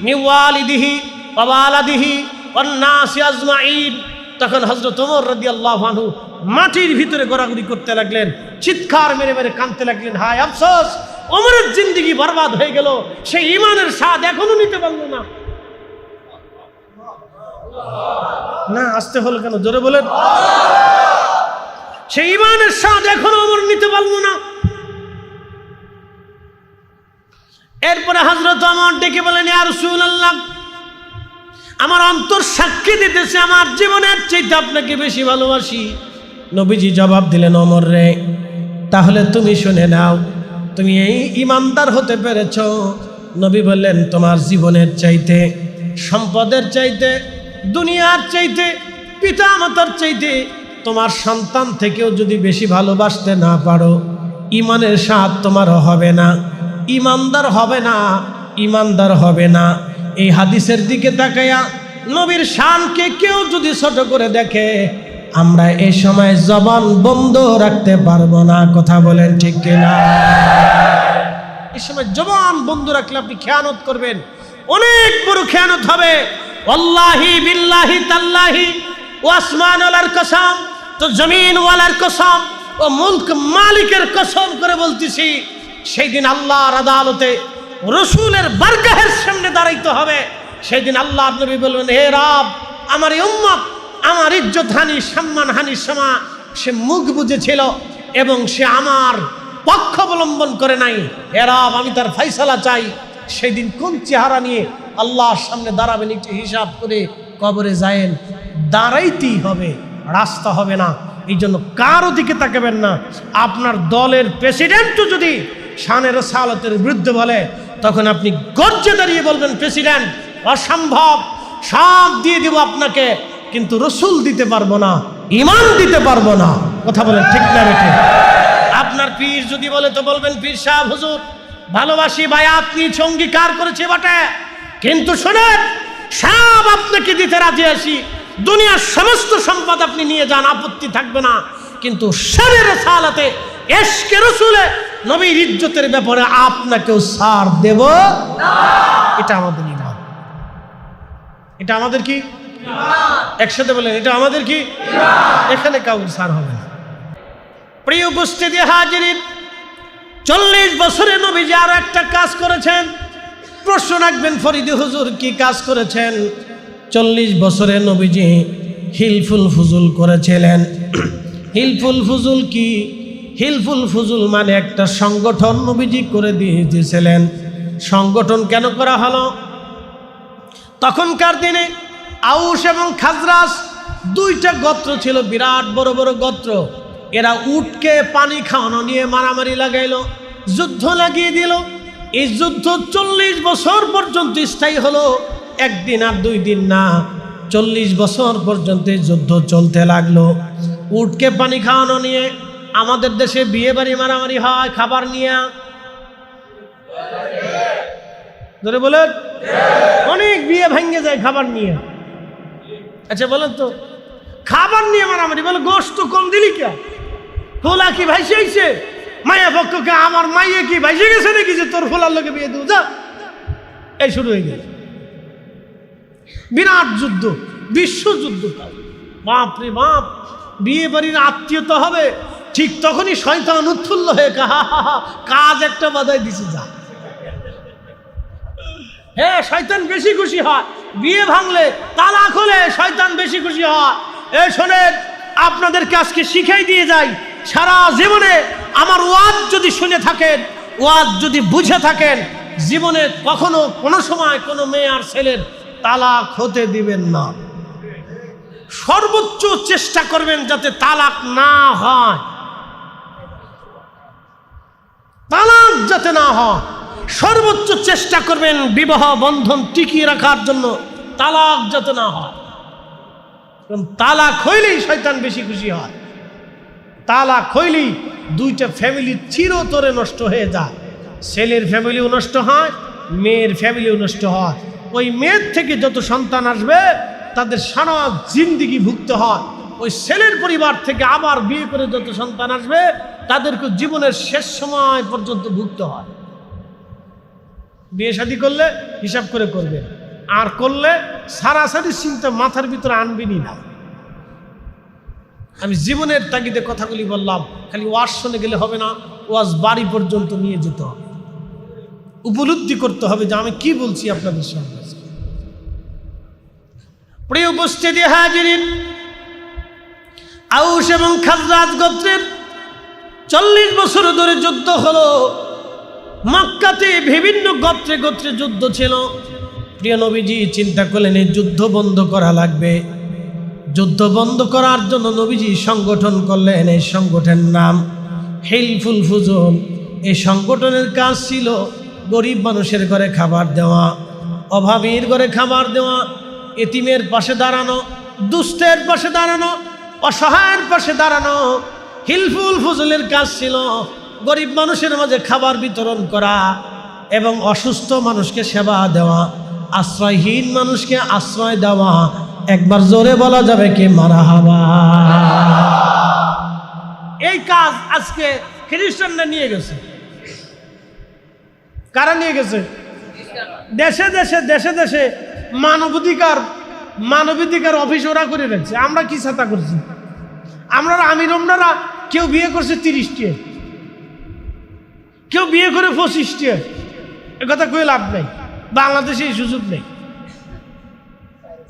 মিন ওয়ালিদিহি ওয়া ওয়ালাদিহি ওয়ান নাসি আজমাইন। তখন হযরত ওমর রাদিয়াল্লাহু আনহু মাটির ভিতরে গোড়াগড়ি করতে লাগলেন, চিৎকার মেরে মেরে কাঁদতে লাগলেন, হায় আফসোস, ওমরের জিন্দেগি বরবাদ হয়ে গেল, সেই ঈমানের স্বাদ এখনো নিতে পারল না। না আসতে হলো কেন, জোরে বলেন। সেই ঈমানের স্বাদ এখনো ওমর নিতে পারল না। এরপরে হযরত ওমর ডেকে বলেন, ইয়া রাসূলুল্লাহ, আমার অন্তর সাক্ষী দিতেছে আমার জীবনের চাইতে আপনাকে বেশি ভালোবাসি। নবীজি জবাব দিলেন, ওমর রে, তাহলে তুমি শুনে নাও, তুমি এই ইমানদার হতে পেরেছ। নবী বললেন, তোমার জীবনের চাইতে, সম্পদের চাইতে, দুনিয়ার চাইতে, পিতা মাতার চাইতে, তোমার সন্তান থেকেও যদি বেশি ভালোবাসতে না পারো, ইমানের স্বাদ তোমার হবে না, ইমানদার হবে না, ইমানদার হবে না। এই হাদিসের দিকে তাকায়া নবীর শানকে কেউ যদি ছোট করে দেখে, আমরা এই সময় জবান বন্ধ রাখতে পারবো না। কথা বলেন ঠিক কিনা? এই সময় জবান বন্ধ রাখলে আপনি খেয়ানত করবেন, অনেক বড় খেয়ানত হবে। ওয়াল্লাহি বিল্লাহি তাল্লাহি ও আসমানওয়ালার কসম, তো জমিন ওয়ালার কসম, ও মুলক মালিকের কসম করে বলতেছি, সেই দিন আল্লাহর আদালতে রসুলের বারগাহের সামনে দাঁড়াইতে হবে। সেই দিন আল্লাহর নবী বলবেন, হে রব, আমার এই উম্মত আমার ইজ্জত হানি, সম্মান হানির সময় সে মুখ বুজেছিল এবং সে আমার পক্ষ অবলম্বন করে নাই। হে রব, আমি তার ফয়সালা চাই। সেই দিন কোন চেহারা নিয়ে আল্লাহর সামনে দাঁড়াবেন একটু হিসাব করে কবরে যায়েন। দাঁড়াইতেই হবে, রাস্তা হবে না। এই জন্য কারো দিকে তাকাবেন না। আপনার দলের প্রেসিডেন্টও যদি শানের সালাতের বিরুদ্ধে বলে, তখন আপনি গর্জে দাঁড়িয়ে বলবেন, প্রেসিডেন্ট অসম্ভব, সব দিয়ে দিব আপনাকে, কিন্তু রসুল দিতে পারবো না, ইমান দিতে পারবো না। কথা বলেন ঠিক না বেঠিক? আপনার পীর যদি বলে তো বলবেন, পীর সাহেব হুজুর ভালোবাসি, ভাই আপনি অঙ্গীকার করেছে বটে, কিন্তু শোনেন, সব আপনাকে দিতে রাজি আছি, দুনিয়ার সমস্ত সম্পদ আপনি নিয়ে যান, আপত্তি থাকবে না, কিন্তু শানের সালাতে এশকে রসুলে নবীর ইজ্জতের ব্যাপারে আপনাকেও ছাড় দেব না। এটা আমাদের ঈমান। এটা আমাদের কি? একসাথে বলেন, এটা আমাদের কি? এখানে কাউকে ছাড় হবে না। প্রিয় উপস্থিতি হাজিরিন, 40 বছরে নবীজি আরো একটা কাজ করেছেন। প্রশ্ন রাখবেন, ফরিদি হুজুর কি কাজ করেছেন? 40 বছরে নবীজি হিলফুল ফুজুল করেছিলেন। হিলফুল ফুজুল কি? হিলফুল ফুজুল মানে একটা সংগঠন নবীজি করে দিয়েছিলেন। সংগঠন কেন করা হলো? তখনকার দিনে আউস এবং খাজরাজ দুইটা গোত্র ছিল, বিরাট বড় বড় গোত্র। এরা উটকে পানি খাওয়ানো নিয়ে মারামারি লাগাইলো, যুদ্ধ লাগিয়ে দিল। এই যুদ্ধ 40 বছর পর্যন্ত স্থায়ী হলো, একদিন আর 2 দিন না, 40 বছর পর্যন্ত যুদ্ধ চলতে লাগলো উটকে পানি খাওয়ানো নিয়ে। আমাদের দেশে বিয়ে বাড়ি মারামারি হয় খাবার নিয়ে, ধরে বলেন, অনেক বিয়ে ভেঙে যায় খাবার নিয়ে। আচ্ছা বলেন তো, খাবার নিয়ে মারামারি, বলে গোশত কম দিলি কে? ফোলা কি ভাইসে আইছে? মায়া পক্ষকে আমার মাইয়ে কি ভাইসে গেছে নাকি যে তোর ফোলার লোকে বিয়ে দেবো? যা, এই শুরু হয়ে গেছে বিরাট যুদ্ধ, বিশ্বযুদ্ধ। বাপ রে বাপ, বিয়ে বাড়ির আত্মীয়তা হবে, ঠিক তখনই শয়তান উৎফুল্ল হয়ে কাজ একটা বাধাই দিছে। যা, হ্যাঁ, শয়তান বেশি খুশি হয় বিয়ে ভাঙলে, তালাক হলে শয়তান বেশি খুশি হয়। এই শোনেন, আপনাদেরকে আজকে শিখাই দিয়ে যাই, সারা জীবনে আমার ওয়াজ যদি শুনে থাকেন, ওয়াজ যদি বুঝে থাকেন, জীবনে কখনো কোনো সময় কোনো মেয়ে আর ছেলের তালাক হতে দিবেন না। সর্বোচ্চ চেষ্টা করবেন যাতে তালাক না হয়, তালাক যাতে না হয়, সর্বোচ্চ চেষ্টা করবেন বিবাহ বন্ধন টিকিয়ে রাখার জন্য, তালাক যাতে না হয়। কারণ তালাক হইলেই শয়তান বেশি খুশি হয়। তালাক হইলেই দুইটা ফ্যামিলি চিরতরে নষ্ট হয়ে যায়। ছেলের ফ্যামিলিও নষ্ট হয়, মেয়ের ফ্যামিলিও নষ্ট হয়। ওই মেয়ের থেকে যত সন্তান আসবে তাদের সারা জিন্দিগি ভুগতে হয়। ওই ছেলের পরিবার থেকে আবার বিয়ে করে যত সন্তান আসবে তাদেরকে জীবনের শেষ সময় পর্যন্ত ভুগতে হয়। বিয়ে শাদী করলে হিসাব করে করবে, আর করলে সারাসারি চিন্তা মাথার ভিতরে আনবেনই না। আমি জীবনের তাগিদে কথাগুলি বললাম, খালি ওয়াজ শুনে গেলে হবে না, ওয়াজ বাড়ি পর্যন্ত নিয়ে যেতে হবে, উপলব্ধি করতে হবে যে আমি কি বলছি আপনাদের সামনে। প্রিয় উপস্থিতি হাজিরিন, আউস এবং খাজরাজ গোত্রের 40 বছর ধরে যুদ্ধ হলো। মক্কাতে বিভিন্ন গোত্রে গোত্রে যুদ্ধ ছিল। প্রিয় নবীজি চিন্তা করলেন এই যুদ্ধ বন্ধ করা লাগবে। যুদ্ধ বন্ধ করার জন্য নবীজি সংগঠন করলেন। এই সংগঠনের নাম হিলফুল ফুজুল। এই সংগঠনের কাজ ছিল গরিব মানুষের ঘরে খাবার দেওয়া, অভাবীর ঘরে খাবার দেওয়া, এতিমের পাশে দাঁড়ানো, দুস্থের পাশে দাঁড়ানো, অসহায়ের পাশে দাঁড়ানো। হিলফুল ফুজুলের কাজ ছিল গরিব মানুষের মাঝে খাবার বিতরণ করা এবং অসুস্থ মানুষকে সেবা দেওয়া, আশ্রয়হীন মানুষকে আশ্রয় দেওয়া। একবার জোরে বলা যাবে কি মারহাবা। এই কাজ আজকে খ্রিস্টানরা নিয়ে গেছে। কারা নিয়ে গেছে? দেশে দেশে দেশে দেশে মানবাধিকার অফিস ওরা করে রাখছে। আমরা কি ছাতা করছি? আমরা আমিরমরা কেউ বিয়ে করছে 30টি, কেউ বিয়ে করে 25টি। একথা কই লাভ নেই, বাংলাদেশে এই সুযোগ নেই।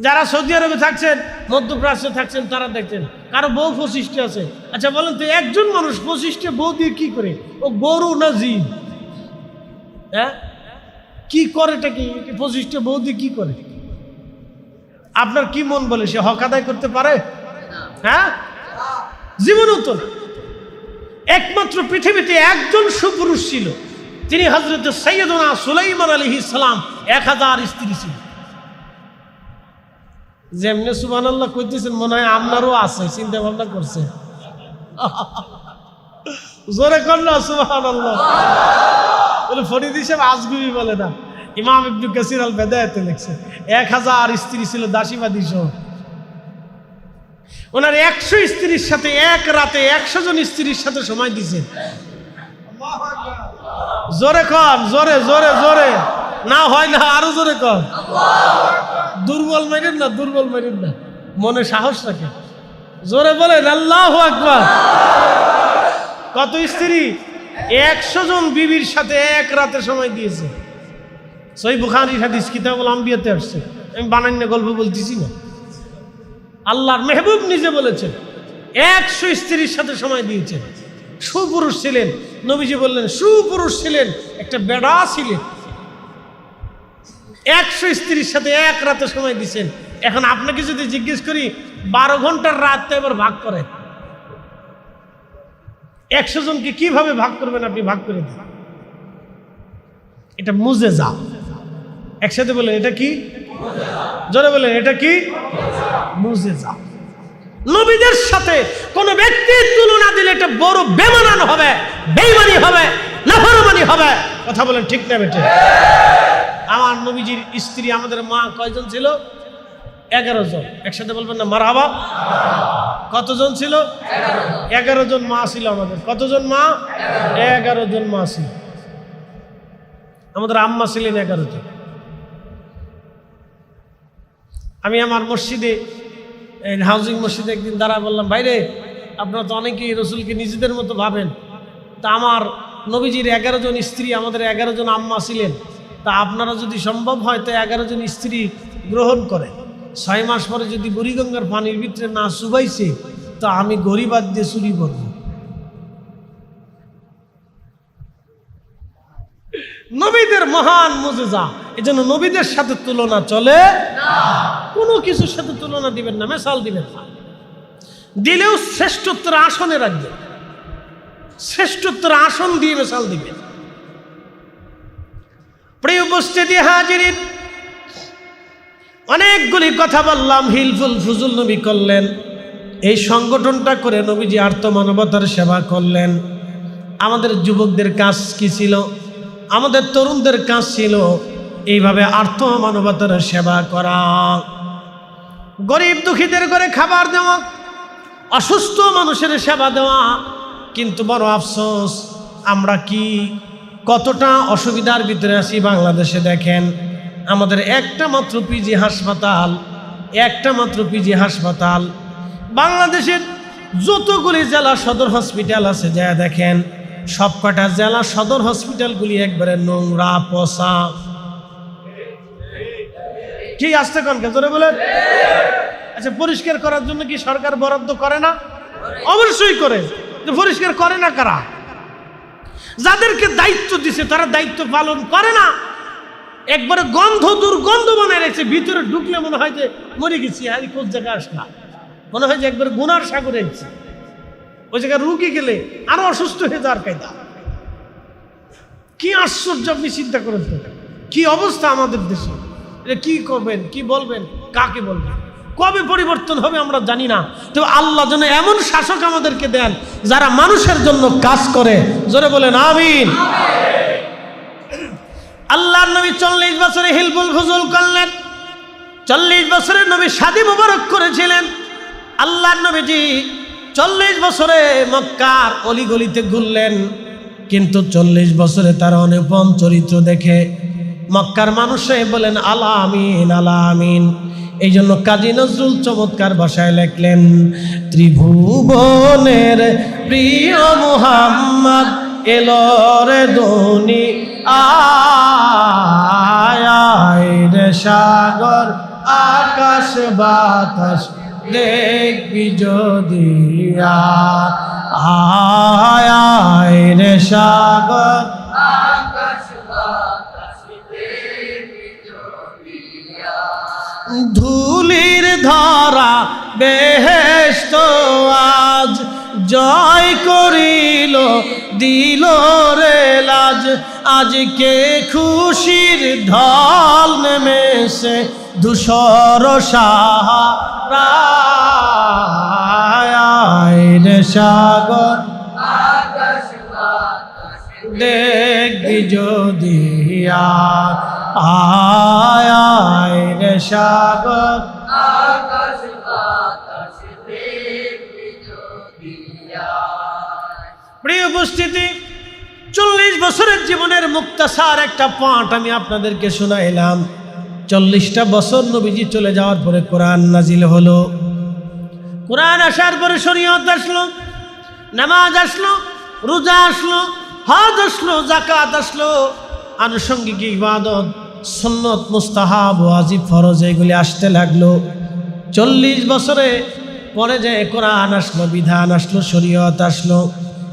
যারা সৌদি আরবে থাকছেন, মধ্যপ্রাচ্যে থাকছেন, তারা দেখছেন কারো বউ 25টি আছে। আচ্ছা বলেন তো, একজন মানুষ 25টি বউ দিয়ে কি করে? ও গরু না জিন? হ্যাঁ, কি করেটা কি? 25টি বউ দিয়ে কি করে? আপনার কি মন বলে সে হক আদায় করতে পারে? হ্যাঁ, জীবনও তো না। একমাত্র পৃথিবীতে একজন সুপুরুষ ছিল, তিনি হযরত সৈয়দনা সুলাইমান আলাইহিস সালাম। 1000 স্ত্রী ছিল। যেমনি সুবহানাল্লাহ কইতেছেন মনে হয় আপনারও আছে, চিন্তা ভাবনা করছে। জোরে করলো সুবহানাল্লাহ। বলে ফরিদ সাহেব আজগুবি বলে না, ইমাম ইবনে কাসির আল বিদায়াতে লিখছে 1000 স্ত্রী ছিল, দাসীবাদী সহ। ওনার 100 স্ত্রীর সাথে এক রাতে 100 জন স্ত্রীর সাথে সময় দিয়েছেন। জোরে কর, জোরে জোরে জোরে না হয় না, আরো জোরে কর। দুর্বল মেরেন না, দুর্বল মেরেন না, মনে সাহস রাখে। জোরে বলেন আল্লাহু আকবার। কত স্ত্রী? 100 জন বিবির সাথে এক রাতে সময় দিয়েছে। সহিহ বুখারীর হাদিস কিতাবুল আম্বিয়াতে আসছে। আমি বানান্য গল্প বলতেছি না, আল্লাহর মেহবুব নিজে বলেছেন 100 স্ত্রীর সাথে সময় দিয়েছেন। সুপুরুষ ছিলেন। নবীজি বললেন সুপুরুষ ছিলেন, একটা বেড়া ছিলেন। 100 স্ত্রীর সাথে এক রাতে সময় দিয়েছেন। এখন আপনাকে যদি জিজ্ঞেস করি 12 ঘন্টার রাত তো এবার ভাগ করেন, 100 জনকে কিভাবে ভাগ করবেন? আপনি ভাগ করে দেন। এটা মুজেজা। একসাথে বলেন এটা কি? জোরে বলেন এটা কি? মুজেজা। নবীদের সাথে কোন ব্যক্তির তুলনা দিলে এটা বড় বেমানান হবে, বেঈমানি হবে, নাফরমানি হবে। কথা বলেন ঠিক না বেটে? আমার নবীজির স্ত্রী, আমাদের মা কয়জন ছিল? 11 জন। একসাথে বলবেন না মারহাবা? কতজন ছিল? 11 জন মা ছিল আমাদের। কতজন মা? 11 জন মা ছিল। আমাদের আম্মা ছিলেন 11 জন। আমি আমার মসজিদে, হাউজিং মসজিদে একদিন দাঁড়া বললাম, ভাইরে আপনারা তো অনেকেই রসুলকে নিজেদের মতো ভাবেন, তা আমার নবীজির 11 জন স্ত্রী, আমাদের 11 জন আম্মা ছিলেন, তা আপনারা যদি সম্ভব হয় তো 11 জন স্ত্রী গ্রহণ করেন। 6 মাস পরে যদি বুড়িগঙ্গার পানির ভিতরে না চুবাইছে তো আমি গরিবাদ দিয়ে চুরি করব। নবীদের নবীদের মহান মুজিজা, এজন্য নবীদের সাথে তুলনা চলে না, কোনো কিছুর সাথে তুলনা দিবেন না, মেসাল দিবেন না, দিলেও শ্রেষ্ঠত্বের আসনে রাখবেন, শ্রেষ্ঠত্বের আসন দিয়ে মেসাল দিবেন। প্রিয় উপস্থিতি হাজিরিন, অনেকগুলি কথা বললাম, হিলফুল ফুজুল নবী করলেন, এই সংগঠনটা করে নবীজি আর্ত মানবতার সেবা করলেন। আমাদের যুবকদের কাজ কি ছিল? আমাদের তরুণদের কাজ ছিল এইভাবে আর্ত মানবতার সেবা করা, গরিব দুঃখীদের ঘরে খাবার দেওয়া, অসুস্থ মানুষের সেবা দেওয়া। কিন্তু বড় আফসোস, আমরা কি কতটা অসুবিধার ভিতরে আছি বাংলাদেশে। দেখেন, আমাদের একটা মাত্র পিজি হাসপাতাল, একটা মাত্র পিজি হাসপাতাল। বাংলাদেশের যতগুলি জেলা সদর হসপিটাল আছে, যা দেখেন সবকটা জেলা সদর হসপিটালগুলি একবারে নোংরা, পচা। কি আসতে কোন জোরে বলেন? আচ্ছা, পরিষ্কার করার জন্য কি সরকার বরাদ্দ করে না? অবশ্যই করে। পরিষ্কার করে না কারা? যাদেরকে দায়িত্ব দিছে তারা দায়িত্ব পালন করে না। একবারে গন্ধ, দুর্গন্ধ বানায় রেখেছে, ভিতরে ঢুকলে মনে হয় যে মরে গেছি, আর কোন জায়গায় আসলাম, মনে হয় যে একবার গুনার সাগরে গেছি। ওই জায়গায় রুগী গেলে আরো অসুস্থ হয়ে যাওয়ার কায়দা। কি আশ্চর্য! আপনি চিন্তা করেন তো, কি অবস্থা আমাদের দেশে। এটা কি করবেন, কি বলবেন, কাকে বলবেন, কবে পরিবর্তন হবে আমরা জানি না। তো আল্লাহ যেন এমন শাসক আমাদেরকে দেন যারা মানুষের জন্য কাজ করে। জোরে বলেন আমিন। আল্লাহর নবী 40 বছরে হিলফুল ফুজুল করলেন, 40 বছরের নবী শাদী মুবারক করেছিলেন। আল্লাহর নবীজি 40 বছরে মক্কার অলিগলিতে ঘুরলেন, কিন্তু 40 বছরে তার অনুপম চরিত্র দেখে মক্কার মানুষে বলেন আলা আমিন, আলা আমিন। এই জন্য কাজী নজরুল চমৎকার ভাষায় লেখলেন, ত্রিভুবনের প্রিয় মুহাম্মদ এলো রে দুনি আয় রে, সাগর আকাশ বাতাস দেখবি যদি আয় রে, সাগর আকাশ বাতাস দেখবি যদি। ধুলির ধরা বেহেশত আজ জয় করিল, দিল রে লাজ। আজকে খুশির ঢল নেমেছে ধূসর সাহারা রে, সাগর আকাশ বাতাস দেখবি যদি আয় রে, সাগর আকাশ বাতাস দেখবি যদি। প্রিয় উপস্থিতি, 40 বছরের জীবনের মুক্তাসার একটা পাঠ আমি আপনাদেরকে শোনাইলাম। 40টা বছর নবীজি চলে যাওয়ার পরে কোরআন নাজিল হলো। কোরআন আসার পরে শরীয়ত আসলো, নামাজ আসলো, রোজা আসলো, হজ আসলো, যাকাত আসলো, আনুষঙ্গিক ইবাদত, সুন্নত, মুস্তাহাব, ওয়াজিব, ফরজ এগুলি আসতে লাগলো। 40 বছরে পরে যে কোরআন আসলো, বিধান আসলো, শরীয়ত আসলো।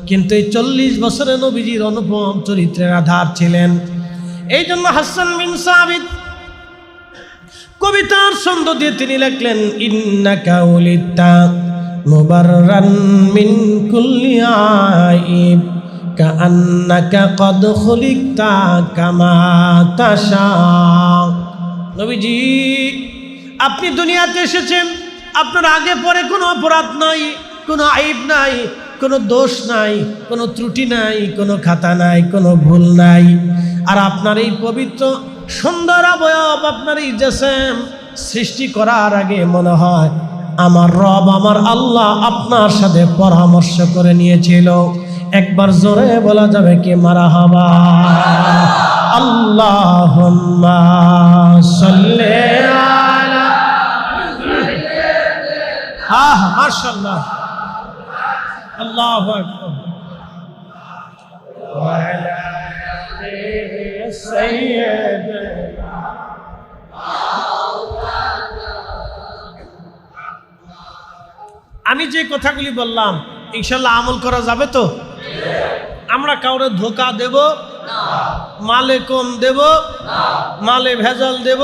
কিন্তু এই 40 বছরে নবীজির অনুপম চরিত্রের আধার ছিলেন। এই জন্য হাসান বিন সাবিত কবিতার ছন্দ দিয়ে তিনি লিখলেন, ইন্নাকা উলিতা মুবাররান মিন কুল্লি আইব কাআন্নাকা কদ খুলিকতা কামা তাশা। নবীজি, আপনি দুনিয়াতে এসেছেন, আপনার আগে পরে কোনো অপরাধ নাই, কোনো আইব নাই, কোনো দোষ নাই, কোনো ত্রুটি নাই, কোনো খাতা নাই, কোনো ভুল নাই। আর আপনার এই পবিত্র সুন্দর অবয়ব, আপনার এই জিসম সৃষ্টি করার আগে মনে হয় আমার রব, আমার আল্লাহ আপনার সাথে পরামর্শ করে নিয়েছিল। একবার জোরে বলা যাবে কি মারহাবা? আল্লাহুম্মা সাল্লি আলা। মাশাআল্লাহ, আল্লাহু আকবার। ওয়া আলা আলি সাইয়্যিদিনা। আমি যে কথাগুলি বললাম ইনশাআল্লাহ আমল করা যাবে তো? আমরা কাউরে ধোঁকা দেব মালে কম দেব, মালে ভেজাল দেব,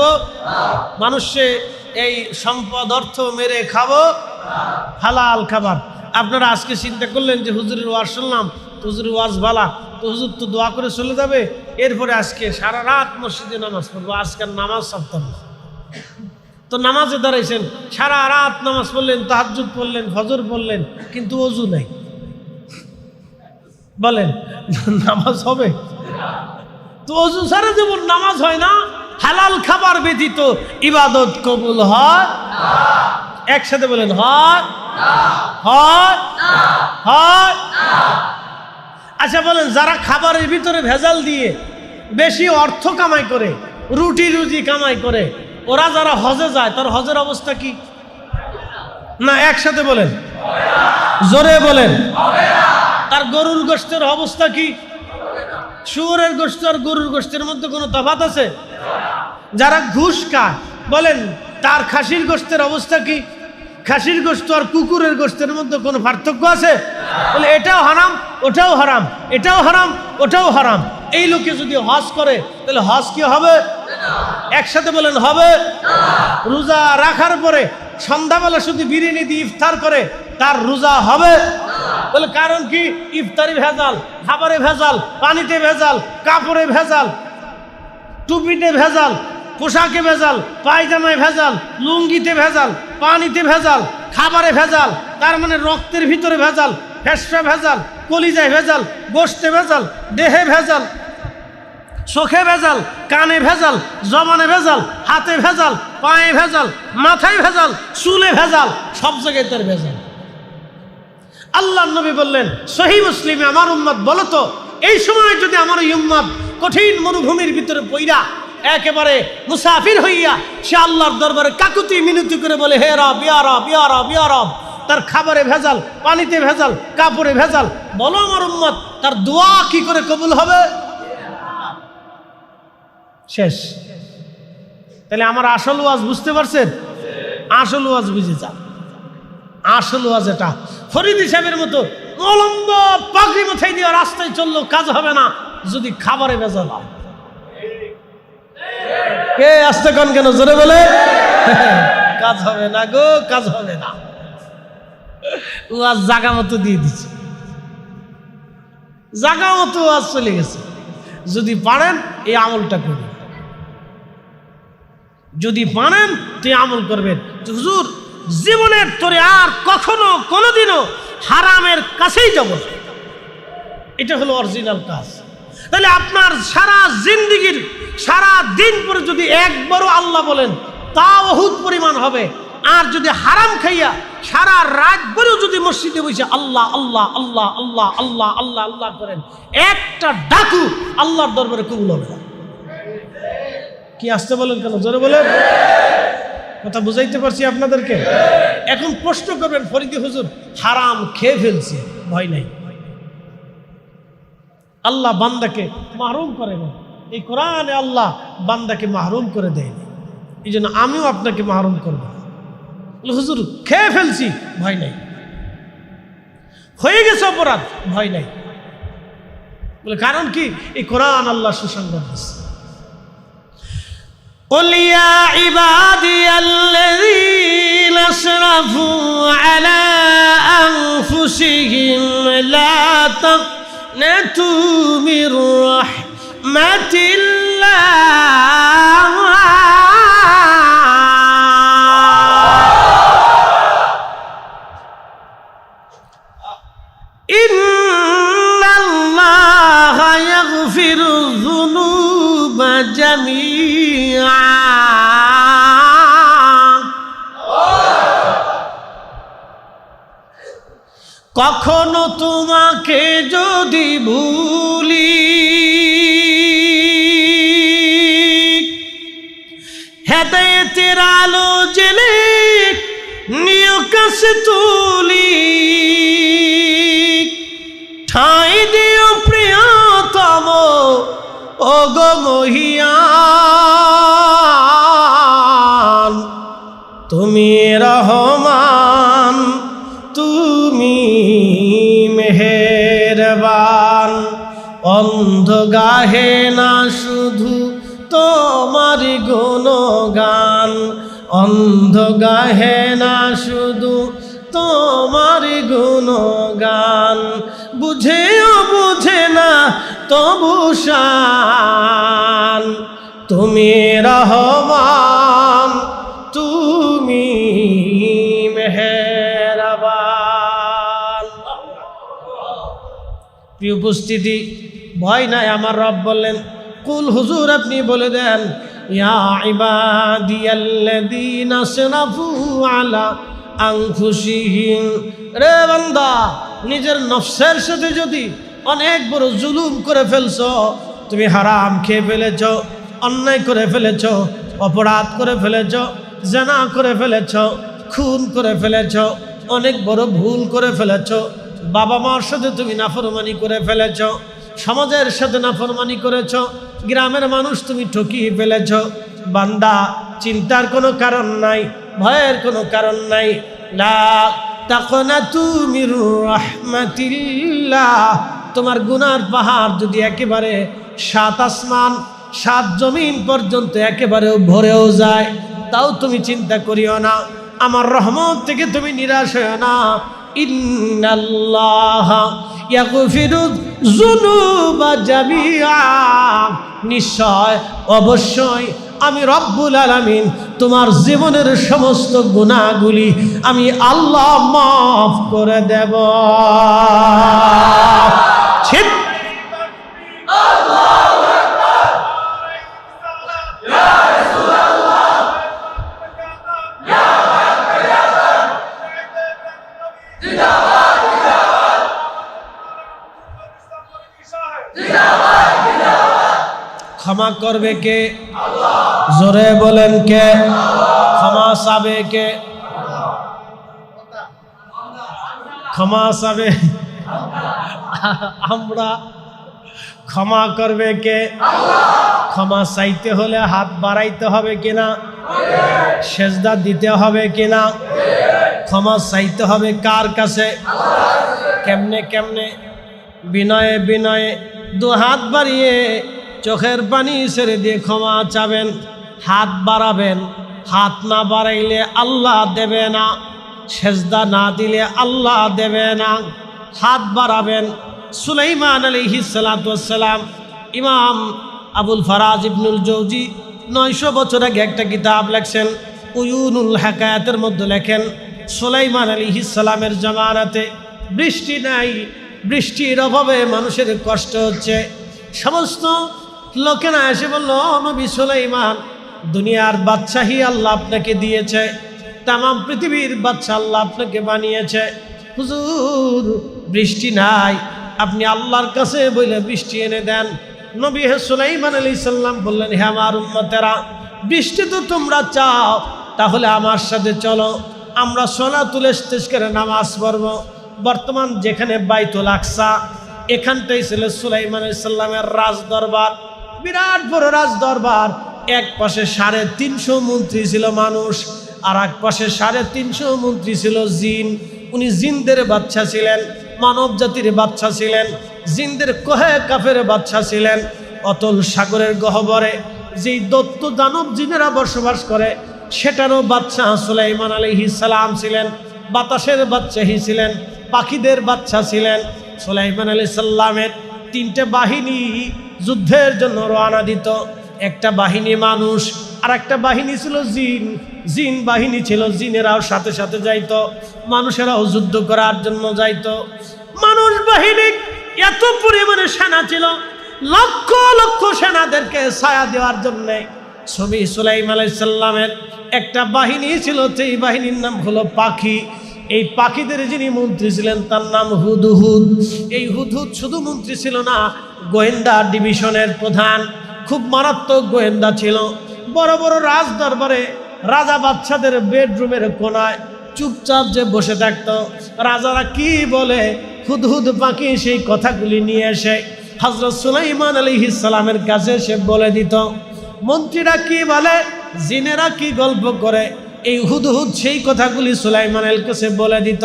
মানুষে এই সম্পদ অর্থ মেরে খাবো, হালাল খাবার। আপনারা আজকে চিন্তা করলেন যে হুজুরের ওয়াজ শুনলাম, হুজুরের ওয়াজ ভালা, তো হুজুর তো দোয়া করে চলে যাবে, এরপরে আজকে সারা রাত মসজিদে নামাজ পড়বো, আজকের নামাজ সারতাম না। তো নামাজে দাঁড়াইছেন, সারা রাত নামাজ পড়লেন, তাহাজ্জুদ পড়লেন, ফজর পড়লেন, কিন্তু ওযু নাই, বলেন নামাজ হবে? তো ওযু ছাড়া যেমন নামাজ হয় না, হালাল খাবার ব্যতীত ইবাদত কবুল হয় না। একসাথে বলেন, হয় হয় হয়। আচ্ছা বলেন, যারা খাবারের ভিতরে ভেজাল দিয়ে বেশি অর্থ কামাই করে, রুটি রুজি কামাই করে, ওরা যারা হজে যায় তার হজের অবস্থা কি? না, একসাথে বলেন, জোরে বলেন। তার গরুর গোশতের অবস্থা কি? শুয়োরের গোশত আর গরুর গোশতের মধ্যে কোনো তফাৎ আছে? যারা ঘুষ খায়, বলেন তার খাসির গোশতের অবস্থা কি? খাসির গোশত আর কুকুরের গোশতের মধ্যে কোনো পার্থক্য আছে? বলে এটাও হারাম, ওটাও হারাম, এটাও হারাম, ওটাও হারাম। এই লোকে যদি হজ করে তাহলে হজ কি হবে? একসাথে বলেন, হবে। রোজা রাখার পরে সন্ধ্যাবেলা শুধু বিরিয়ানি দিয়ে ইফতার করে, তার রোজা হবে? বলে কারণ কি? ইফতারি ভেজাল, খাবারে ভেজাল, পানিতে ভেজাল, কাপড়ে ভেজাল, টুপিতে ভেজাল, পোশাকে ভেজাল, পায়জামায় ভেজাল, লুঙ্গিতে ভেজাল, পানিতে ভেজাল, খাবারে ভেজাল। তার মানে রক্তের ভিতরে ভেজাল, ফেসফে ভেজাল, কলিজায় ভেজাল, গোশতে ভেজাল, দেহে ভেজাল, চোখে ভেজাল, কানে ভেজাল, জবানে ভেজাল, হাতে ভেজাল, পায়ে ভেজাল, মাথায় ভেজাল, চুলে ভেজাল, সব জায়গায় তার ভেজাল। আল্লাহর নবী বললেন সহিহ মুসলিমে, আমার উম্মত বলো তো, এই সময় যদি আমার এই উম্মত কঠিন মরুভূমির ভিতরে পইরা একেবারে মুসাফির হইয়া সে আল্লাহর দরবারে কাকুতি মিনতি করে বলে, হে রব, ইয়া রব, ইয়া রব, ইয়া রব, তার খাবারে ভেজাল, পানিতে ভেজাল, কাপড়ে ভেজাল, বলো আমার উম্মত তার দোয়া কি করে কবুল হবে? শেষ। তাহলে আমার আসল ওয়াজ বুঝতে পারছেন? আসল ওয়াজ বুঝে যান। আসল ওয়াজ এটা। ফরিদি সাহেবের মতো অলম্ব পাগড়ি মাথায় দিয়ে রাস্তায় চললো কাজ হবে না যদি খাবারে ভেজাল হয়। কে আসতে কোন কেন জোরে বলে? কাজ হবে না গো, কাজ হবে না। ওয়াজ জাগা মতো দিয়ে দিচ্ছে, জাগা মতো ওয়াজ চলে গেছে। যদি পারেন এই আমলটা করবেন, যদি পারেন তো আমল করবেন। হুজুর জীবনের তোরে আর কখনো কোনোদিনও হারামের কাছেই যাব না, এটা হলো অরিজিনাল কাজ। তাহলে আপনার সারা জিন্দেগির সারা দিন পরে যদি একবারও আল্লাহ বলেন তা বহুত পরিমাণ হবে। আর যদি হারাম খাইয়া সারা রাত ভরেও যদি মসজিদে বসে আল্লাহ আল্লাহ আল্লাহ আল্লাহ আল্লাহ আল্লাহ আল্লাহ করেন, একটা ডাকু আল্লাহর দরবারে কবুল হবে না। কি আসতে বলেন কেন জোরে বলেন? কথা বুঝাইতে পারছি আপনাদেরকে? এখন প্রশ্ন করবেন, ফরিদি হুজুর হারাম খেয়ে ফেলছি, ভয় নাই, আল্লাহ বান্দাকে মাহরুম করে না। এই কোরআনে আল্লাহ বান্দাকে মাহরুম করে দেয়নি, এই জন্য আমিও আপনাকে মাহরুম করবো। হুজুর খেয়ে ফেলছি, ভয় নাই। হয়ে গেছে অপরাধ, ভয় নাই। বলে কারণ কি? এই কোরআন আল্লাহ সুসংবাদ দিচ্ছে। قل يا عبادي الذين اسرفوا على أنفسهم لا تقنطوا من رحمة الله إن الله يغفر الذنوب جميعا কখনো তোমাকে যদি ভুলি, হেদায়েতের আলো জেলে নিয় কাছে তুলি, ঠাঁই দিও প্রিয়তম ও গো মহিয়ান, তুমি রহমান, তুমি মেহেরবান, অন্ধ গাহে না শুধু তোমারি গুণগান, অন্ধ গাহে না শুধু তোমারি গুণগান, বুঝেও বুঝে না তবু শান, তুমি রহমান তুমি মেহেরবান। প্রিয় উপস্থিতি, ভয় নাই, আমার রব বললেন কুল, হুজুর আপনি বলে দেন, ইয়া ইবাদিয়াল্লাযীনা আসরাফু আলা আনফুসিহিম, রে বান্দা, নিজের নফসের সাথে যদি অনেক বড় জুলুম করে ফেলছো, তুমি হারাম খেয়ে ফেলেছ, অন্যায় করে ফেলেছ, অপরাধ করে ফেলেছ, জিনা করে ফেলেছ, খুন করে ফেলেছ, অনেক বড় ভুল করে ফেলেছ, বাবা মার সাথে তুমি নাফরমানি করে ফেলেছ, সমাজের সাথে নাফরমানি করেছ, গ্রামের মানুষ তুমি ঠকিয়ে ফেলেছ। বান্দা, চিন্তার কোনো কারণ নাই, ভয়ের কোনো কারণ নাই। লা তাকনাতু মির রাহমাতিল্লাহ। তোমার গুনার পাহাড় যদি একেবারে 7 আসমান 7 জমিন পর্যন্ত একেবারে ভরেও যায়, তাও তুমি চিন্তা করিও না, আমার রহমত থেকে তুমি নিরাশ হও না। ইন্নাল্লাহা ইয়াগফিরুয যুনুবা জামিআ, নিশ্চয় অবশ্যই আমি রব্বুল আলামিন তোমার জীবনের সমস্ত গুনাহগুলি আমি আল্লাহ মাফ করে দেব। ঠিক ক্ষমা করবে কে? জোরে বলেন কে? ক্ষমা চাবে কে? ক্ষমা চাবে আমরা। ক্ষমা করবে কে? ক্ষমা চাইতে হলে হাত বাড়াইতে হবে কিনা? সেজদা দিতে হবে কিনা? ক্ষমা চাইতে হবে কার কাছে? কেমনে কেমনে? বিনয়ে বিনয়ে 2 হাত বাড়িয়ে চোখের পানি ছেড়ে দিয়ে ক্ষমা চাবেন, হাত বাড়াবেন। হাত না বাড়াইলে আল্লাহ দেবে না, সেজদা না দিলে আল্লাহ দেবে না। হাত বাড়াবেন। সুলাইমান আলাইহিস সালাতু ওয়াস সালাম, ইমাম আবুল ফারাজ ইবনুল জৌজি 900 বছর আগে একটা কিতাব লেখছেন, উয়ুনুল হাকায়াতের মধ্যে লেখেন, সুলাইমান আলাইহিস সালামের জামানাতে বৃষ্টি নাই, বৃষ্টির অভাবে মানুষের কষ্ট হচ্ছে। সমস্ত লোকেরা এসে বলল, নবী সুলাইমান, দুনিয়ার বাদশাহী আল্লাহ আপনাকে দিয়েছে, তামাম পৃথিবীর বাদশা আল্লাহ আপনাকে বানিয়েছে, হুজুর বৃষ্টি নাই, আপনি আল্লাহর কাছে বলে বৃষ্টি এনে দেন। নবী সুলাইমান আলাইহিস সালাম বললেন, হে আমার উম্মতেরা, বৃষ্টি তো তোমরা চাও, তাহলে আমার সাথে চলো, আমরা সালাতুল ইস্তিসকার নামাজ পড়ব। বর্তমান যেখানে বাইতুল আকসা, এখানটাই ছিল সুলাইমান আলাইহিস সালামের রাজ দরবার, বিরাট বড় রাজ দরবার। এক পাশে 350 মন্ত্রী ছিল মানুষ, আর এক পাশে 350 মন্ত্রী ছিল জিন। উনি জিনদের বাদশা ছিলেন, মানব জাতির বাদশা ছিলেন, জিনদের কহে কাফের বাদশা ছিলেন। অতল সাগরের গহ্বরে যেই দত্ত দানব জিনেরা বসবাস করে, সেটারও বাদশা সুলাইমান আলাইহিস সালাম ছিলেন। বাতাসের বাদশাহী ছিলেন, পাখিদের বাদশা ছিলেন। সুলাইমান আলাইহিস সালামের 3টে বাহিনী যুদ্ধের জন্য রওনা দিত। একটা বাহিনী মানুষ, আর একটা বাহিনী ছিল জিন। জিন বাহিনী ছিল, জিনেরাও সাথে সাথে যাইতো, মানুষেরাও যুদ্ধ করার জন্য যাইতো। মানুষ বাহিনী এত পরিমাণে সেনা ছিল, লক্ষ লক্ষ সেনাদেরকে ছায়া দেওয়ার জন্য। ছবি সুলাইমান আলাইহিস সালামের একটা বাহিনী ছিল, সেই বাহিনীর নাম হলো পাখি। এই পাখিদের যিনি মন্ত্রী ছিলেন তার নাম হুদহুদ। এই হুদহুদ শুধু মন্ত্রী ছিল না, গোয়েন্দা ডিভিশনের প্রধান, খুব মারাত্মক গোয়েন্দা ছিল। বড় বড় রাজ দরবারে রাজা বাদশাদের বেডরুমের কোনায় চুপচাপ যে বসে থাকতো, রাজারা কি বলে হুদহুদ পাখি সেই কথাগুলি নিয়ে এসে হযরত সুলাইমান আলাইহিস সালামের কাছে এসে বলে দিত। মন্ত্রীরা কি বলে, জিনেরা কি গল্প করে, এই হুদহুদ সেই কথাগুলি সুলাইমানের কাছে বলে দিত।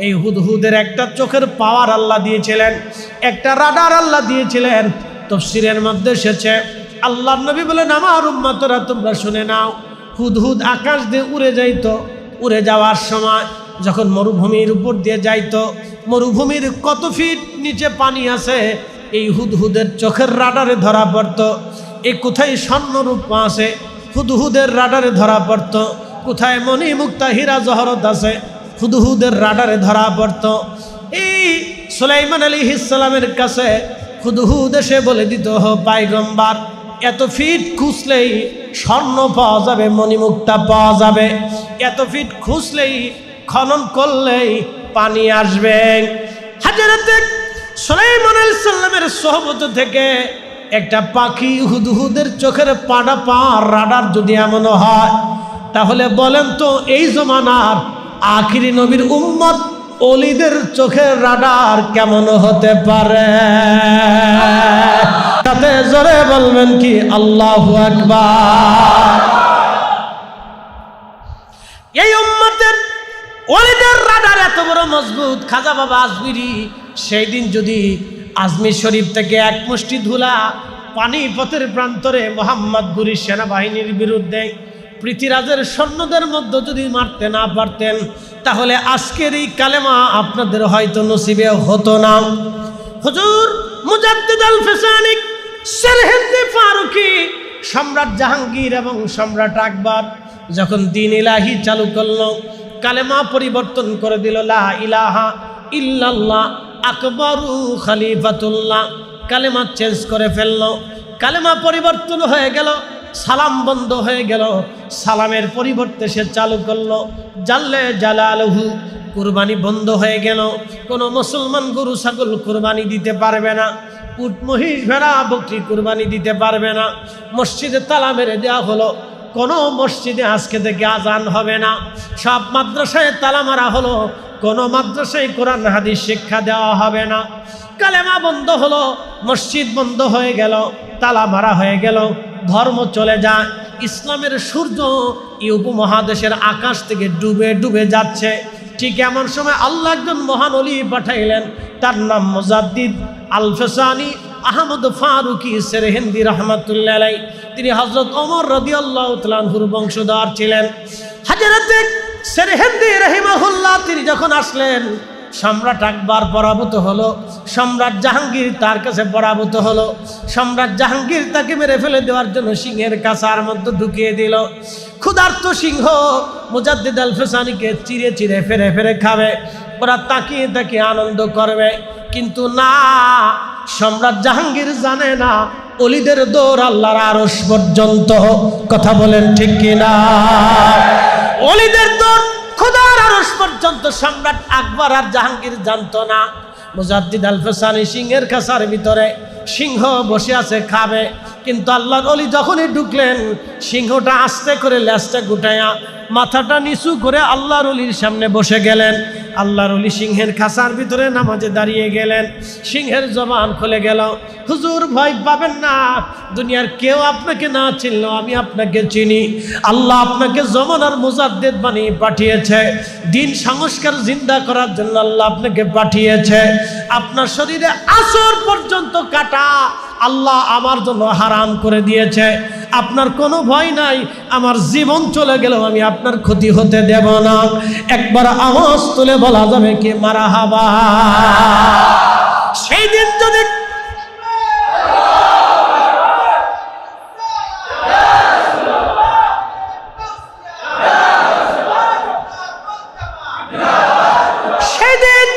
এই হুদহুদের একটা চোখের পাওয়ার আল্লাহ দিয়েছিলেন, একটা রাডার আল্লাহ দিয়েছিলেন। তাফসীরের মধ্যে এসেছে, আল্লাহর নবী বলেন, আমার উম্মতরা তোমরা শুনে নাও, হুদহুদ আকাশ দিয়ে উড়ে যাইতো। উড়ে যাওয়ার সময় যখন মরুভূমির উপর দিয়ে যাইতো, মরুভূমির কত ফিট নিচে পানি আছে এই হুদহুদের চোখের রাডারে ধরা পড়তো। এই কোথায় স্বর্ণরূপা আছে হুদহুদের রাডারে ধরা পড়তো, কোথায় মণি মুক্তা হীরা জহরত আছে হুদহুদের রাডারে ধরা পড়তো। এই সুলাইমান আলাইহিস সালামের কাছে হুদহুদ এসে বলে দিত, পয়গম্বর, এত ফিট খুঁজলেই স্বর্ণ পাওয়া যাবে, মণিমুক্তা পাওয়া যাবে, এত ফিট খুঁজলেই খনন করলেই পানি আসবে। হযরত সুলাইমান আলাইহিস সালামের সোহবত থেকে একটা পাখি হুদহুদের চোখের পাড়া পার রাডার যদি এমন হয়, তাহলে বলেন তো এই জমানার আখিরি নবীর উম্মত ওলিদের চোখের রাডার কেমন হতে পারে? তাতে জোরে বলবেন কি আল্লাহু আকবার। এই উম্মতের ওলিদের রাডার এত বড় মজবুত, খাজা বাবা আজমিরি সেই দিন যদি আজমির শরীফ থেকে এক মুষ্টি ধুলা পানিপথের প্রান্তরে মোহাম্মদ গুরি সেনাবাহিনীর বিরুদ্ধে পৃথিরাজের সৈন্যদের মধ্যে যদি মারতে না পারতেন, তাহলে আজকের এই কালেমা আপনাদের হয়তো নসিবে হতো না। হুজুর মুজাদ্দিদ আল ফিসানি সেরহিন্দি ফারুকি, সম্রাট জাহাঙ্গীর এবং সম্রাট আকবর যখন দ্বীন ইলাহি চালু করলো, কালেমা পরিবর্তন করে দিল, লা ইলাহা ইল্লাল্লাহ আকবরু খলিফাতুল্লাহ, কালেমা চেঞ্জ করে ফেললো। কালেমা পরিবর্তন হয়ে গেল, সালাম বন্ধ হয়ে গেল, সালামের পরিবর্তে সে চালু করলো জাল্লে জালালহু, কুরবানি বন্ধ হয়ে গেল। কোনো মুসলমান গরু ছাগল কুরবানি দিতে পারবে না, উট মহিষ ভেড়া বকরি কুরবানি দিতে পারবে না। মসজিদে তালা মেরে দেওয়া হলো, কোনো মসজিদে আজকে থেকে আজান হবে না। সব মাদ্রাসায় তালা মারা হলো, কোনো মাদ্রাসায় কোরআন হাদিস শিক্ষা দেওয়া হবে না। কালেমা বন্ধ হলো, মসজিদ বন্ধ হয়ে গেল, তালা মারা হয়ে গেল, ধর্ম চলে যায়। ইসলামের সূর্য এই উপমহাদেশের আকাশ থেকে ডুবে ডুবে যাচ্ছে। ঠিক এমন সময় আল্লাহ একজন মহান ওলি পাঠাইলেন, তার নাম মুজাদ্দিদ আল ফিসানি আহমদ ফারুকি সেরহিন্দি রহমাতুল্লাহ আলাইহি। তিনি হযরত ওমর রাদিয়াল্লাহু তাআলা আনহুর বংশধর ছিলেন। হযরত সেরহিন্দি রাহিমাহুল্লাহ তিনি যখন আসলেন, সম্রাট আকবর পরাভূত হলো, সম্রাট জাহাঙ্গীর তার কাছে পরাভূত হলো। সম্রাট জাহাঙ্গীর তাকে মেরে ফেলে দেওয়ার জন্য সিংহের কাছার মধ্যে ঢুকিয়ে দিল। ক্ষুধার্ত সিংহ মুজাদ্দিদ আল ফিসানিকে চিরে চিরে ফেরে ফেরে খাবে, ওরা তাকিয়ে তাকিয়ে আনন্দ করবে। কিন্তু না, সম্রাট জাহাঙ্গীর জানে না ওলিদের দৌড় আল্লাহর আরশ পর্যন্ত। কথা বলেন ঠিক কিনা? ওলিদের দৌড় খোদার আরশ পর্যন্ত সম্রাট আকবর আর জাহাঙ্গীর জানতো না। মুজাদ্দিদ আল ফিসানি সিংহের কাছার ভিতরে, সিংহ বসে আছে খাবে, কিন্তু আল্লাহর ওলি যখনই ঢুকলেন, সিংহটা আস্তে করে লেজটা গুটায়া মাথাটা নিচু করে আল্লাহর ওলির সামনে বসে গেলেন। আল্লাহর ওলি সিংহের খাঁচার ভিতরে নামাজে দাঁড়িয়ে গেলেন। সিংহের জবান খুলে গেল, হুজুর ভয় পাবেন না, দুনিয়ার কেউ আপনাকে না চিনলেও আমি আপনাকে চিনি। আল্লাহ আপনাকে জমানার মুজাদ্দিদ বানিয়ে পাঠিয়েছে, দিন সংস্কার জিন্দা করার জন্য আল্লাহ আপনাকে পাঠিয়েছে। আপনার শরীরে আসর পর্যন্ত কাটা আল্লাহ আমার জন্য হারাম করে দিয়েছে। আপনার কোনো ভয় নাই, আমার জীবন চলে গেলেও আমি আপনার ক্ষতি হতে দেব না। একবার আওয়াজ তুলে বলা যাবে কি মারহাবা? সেই দিন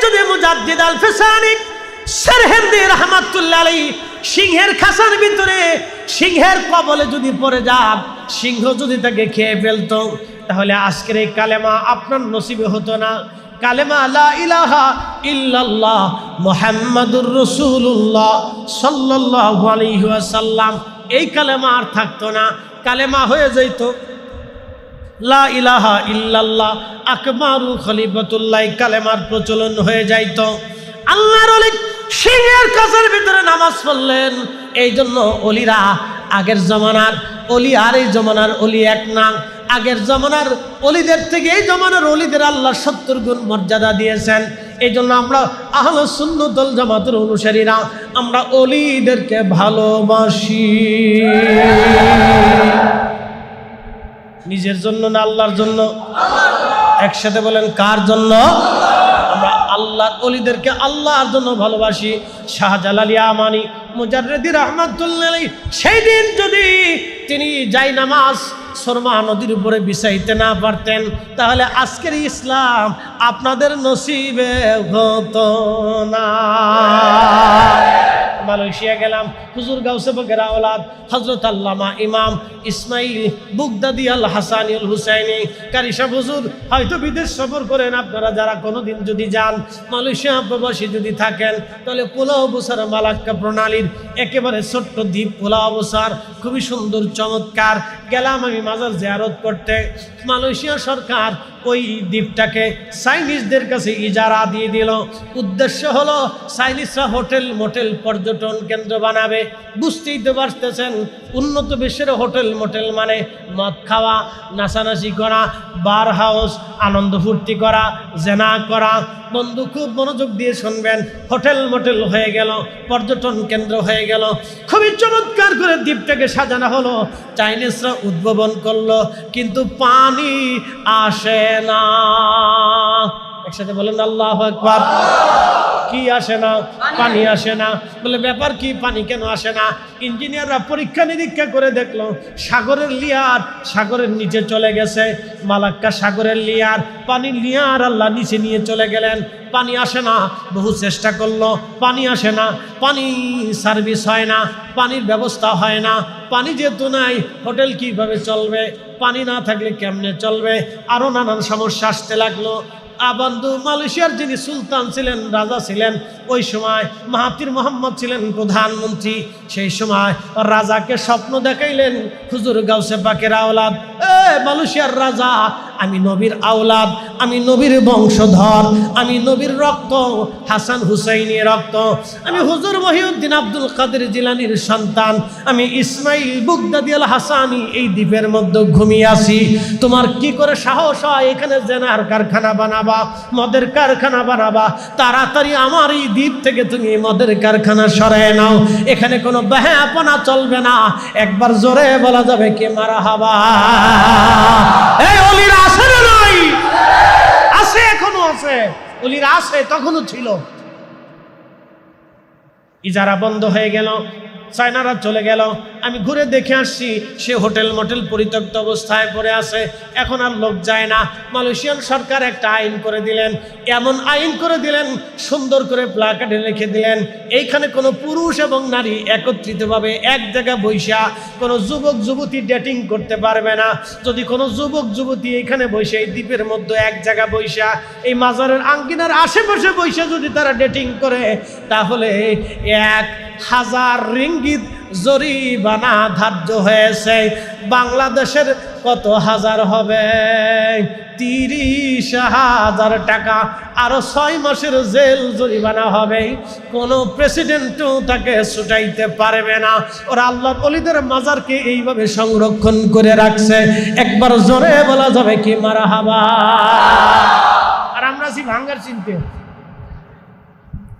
যদি মুজাদ্দিদ আল ফিসানি সেরহিন্দি রাহমাতুল্লাহ আলাইহি সিংহের খাঁচার ভিতরে সিংহের কবলে যদি পড়ে যান, সিংহ যদি তাকে খেয়ে ফেলতো, তাহলে আজকের এই কালেমা আপনার নসিবে হতো না। কালেমা লা ইলাহা ইল্লাল্লাহ মুহাম্মাদুর রাসূলুল্লাহ সাল্লাল্লাহু আলাইহি ওয়াসাল্লাম, এই কালেমা আর থাকতো না। কালেমা হয়ে যাইতো লা ইলাহা ইল্লাল্লাহ আকবরু খলিফাতুল্লাহ, কালেমার প্রচলন হয়ে যাইতো। আল্লাহর ওলি সিংহের কাছার ভিতরে নামাজ পড়লেন। এই জন্য ওলিরা আগের জমানার ওলি আর এই জমানার ওলি এক না। আগের জমানার ওলিদের থেকে এই জমানার ওলিদের আল্লাহ 70 গুণ মর্যাদা দিয়েছেন। এই জন্য আমরা আহলুস সুন্নাত ওয়াল জামাতের অনুসারীরা আমরা ওলিদেরকে ভালোবাসি। নিজের জন্য না আল্লাহর জন্য? একসাথে বলেন, কার জন্য? আমরা আল্লাহর ওলিদেরকে আল্লাহর জন্য ভালোবাসি। শাহজালাল ইয়ামানি মুজাররিদি রাহমাতুল্লাহ আলাইহি সেই দিন যদি তিনি জায়নামাজ সুরমা নদীর উপরে বিছাইতে না পারতেন তাহলে আজকের ইসলাম আপনাদের নসিবে হতো না। মালয়েশিয়া গেলাম, হুজুর গাউসে পাকের আওলাদ হযরত আল্লামা ইমাম ইসমাইল বুগদাদি আল হাসানি আল হুসাইনি কারি সাহেব হুজুর হয়তো বিদেশ সফর করেন, আপনারা যারা কোনোদিন যদি যান মালয়েশিয়া প্রবাসী যদি থাকেন তাহলে পোলাও বসার মালাক্কা প্রণালীর একেবারে ছোট্ট দ্বীপ পোলাও বসার খুবই সুন্দর চমৎকার। গেলাম আমি মাজার জিয়ারত করতে। মালয়েশিয়া সরকার ওই দ্বীপটাকে চাইনিজদের কাছে ইজারা দিয়ে দিল। উদ্দেশ্য হলো চাইনিজরা হোটেল মোটেল পর্যটন কেন্দ্র বানাবে। বুঝতেই তো পারতেছেন উন্নত বিশ্বের হোটেল মোটেল মানে মদ খাওয়া, নাচানাচি করা, বার হাউস, আনন্দ ফুর্তি করা, জেনা করা। বন্ধু খুব মনোযোগ দিয়ে শুনবেন, হোটেল মোটেল হয়ে গেল, পর্যটন কেন্দ্র হয়ে গেল। খুবই চমৎকার করে দ্বীপটাকে সাজানো হলো। চাইনিজরা উদ্ভাবন করলো, কিন্তু পানি আসে না। একসাথে বলেন আল্লাহু আকবার। কি আসে না? পানি আসে না। বলে ব্যাপার কি, পানি কেন আসে না? ইঞ্জিনিয়াররা পরীক্ষা নিরীক্ষা করে দেখলো সাগরের লেয়ার সাগরের নিচে চলে গেছে। মালাক্কা সাগরের লেয়ার, পানির লেয়ার আল্লাহ নিচে নিয়ে চলে গেলেন। পানি আসে না। বহু চেষ্টা করলো, পানি আসে না। পানি সার্ভিস হয় না, পানির ব্যবস্থা হয় না। পানি যেহেতু নাই, হোটেল কিভাবে চলবে? পানি না থাকলে কেমনে চলবে? আরো নানান সমস্যা আসতে লাগলো। বন্ধু মালয়েশিয়ার যিনি সুলতান ছিলেন, রাজা ছিলেন, ওই সময় মাহাতির মোহাম্মদ ছিলেন প্রধানমন্ত্রী। সেই সময় রাজাকে স্বপ্ন দেখাইলেন, হুজুর গাউসে পাকের আওলাদ, মালয়েশিয়ার রাজা, আমি নবীর আওলাদ, আমি নবীর বংশধর, আমি নবীর রক্ত, হাসান হুসাইনের রক্ত, আমি হুজুর মহিউদ্দিন আব্দুল কাদের জিলানির সন্তান, আমি ইসমাইল বুগদাদি আল হাসানি এই দ্বীপের মধ্যে ঘুমিয়ে আছি। তোমার কি করে সাহস হয় এখানে জেনার কারখানা বানাবা, মদের কারখানা বানাবা? তাড়াতাড়ি আমার এই দ্বীপ থেকে তুমি মদের কারখানা সরায় নাও, এখানে কোনো বেহাপনা চলবে না। একবার জোরে বলা যাবে কি মারহাবা? এই ওলিরা আছে না নাই? আছে, এখনো আছে। ওলিরা আছে, তখনও ছিল। ইজারা বন্ধ হয়ে গেল, চায়নারা চলে গেল। আমি ঘুরে দেখে আসছি সে হোটেল মোটেল পরিত্যক্ত অবস্থায় পড়ে আছে, এখন আর লোক যায় না। মালয়েশিয়ান সরকার একটা আইন করে দিলেন, এমন আইন করে দিলেন, সুন্দর করে প্লাকার্ডে লিখে দিলেন, এইখানে কোনো পুরুষ এবং নারী একত্রিতভাবে এক জায়গায় বৈশা কোনো যুবক যুবতী ডেটিং করতে পারবে না। যদি কোনো যুবক যুবতী এখানে বসে এই দ্বীপের মধ্যে এক জায়গায় বৈশা এই মাজারের আঙ্গিনার আশেপাশে বৈশা যদি তারা ডেটিং করে তাহলে 1000 রিঙ্গিত জরিমানা ধার্য হয়েছে। বাংলাদেশের কত হাজার হবে? 30,000 টাকা, আরো 6 মাসের জেল জরিমানা হবে। কোনো প্রেসিডেন্টও তাকে ছুটাইতে পারবে না। ওরা আল্লাহর ওলিদের মাজারকে এইভাবে সংরক্ষণ করে রাখছে। একবার জোরে বলা যাবে কি মারহাবা? আর আমরা আছি ভাঙ্গার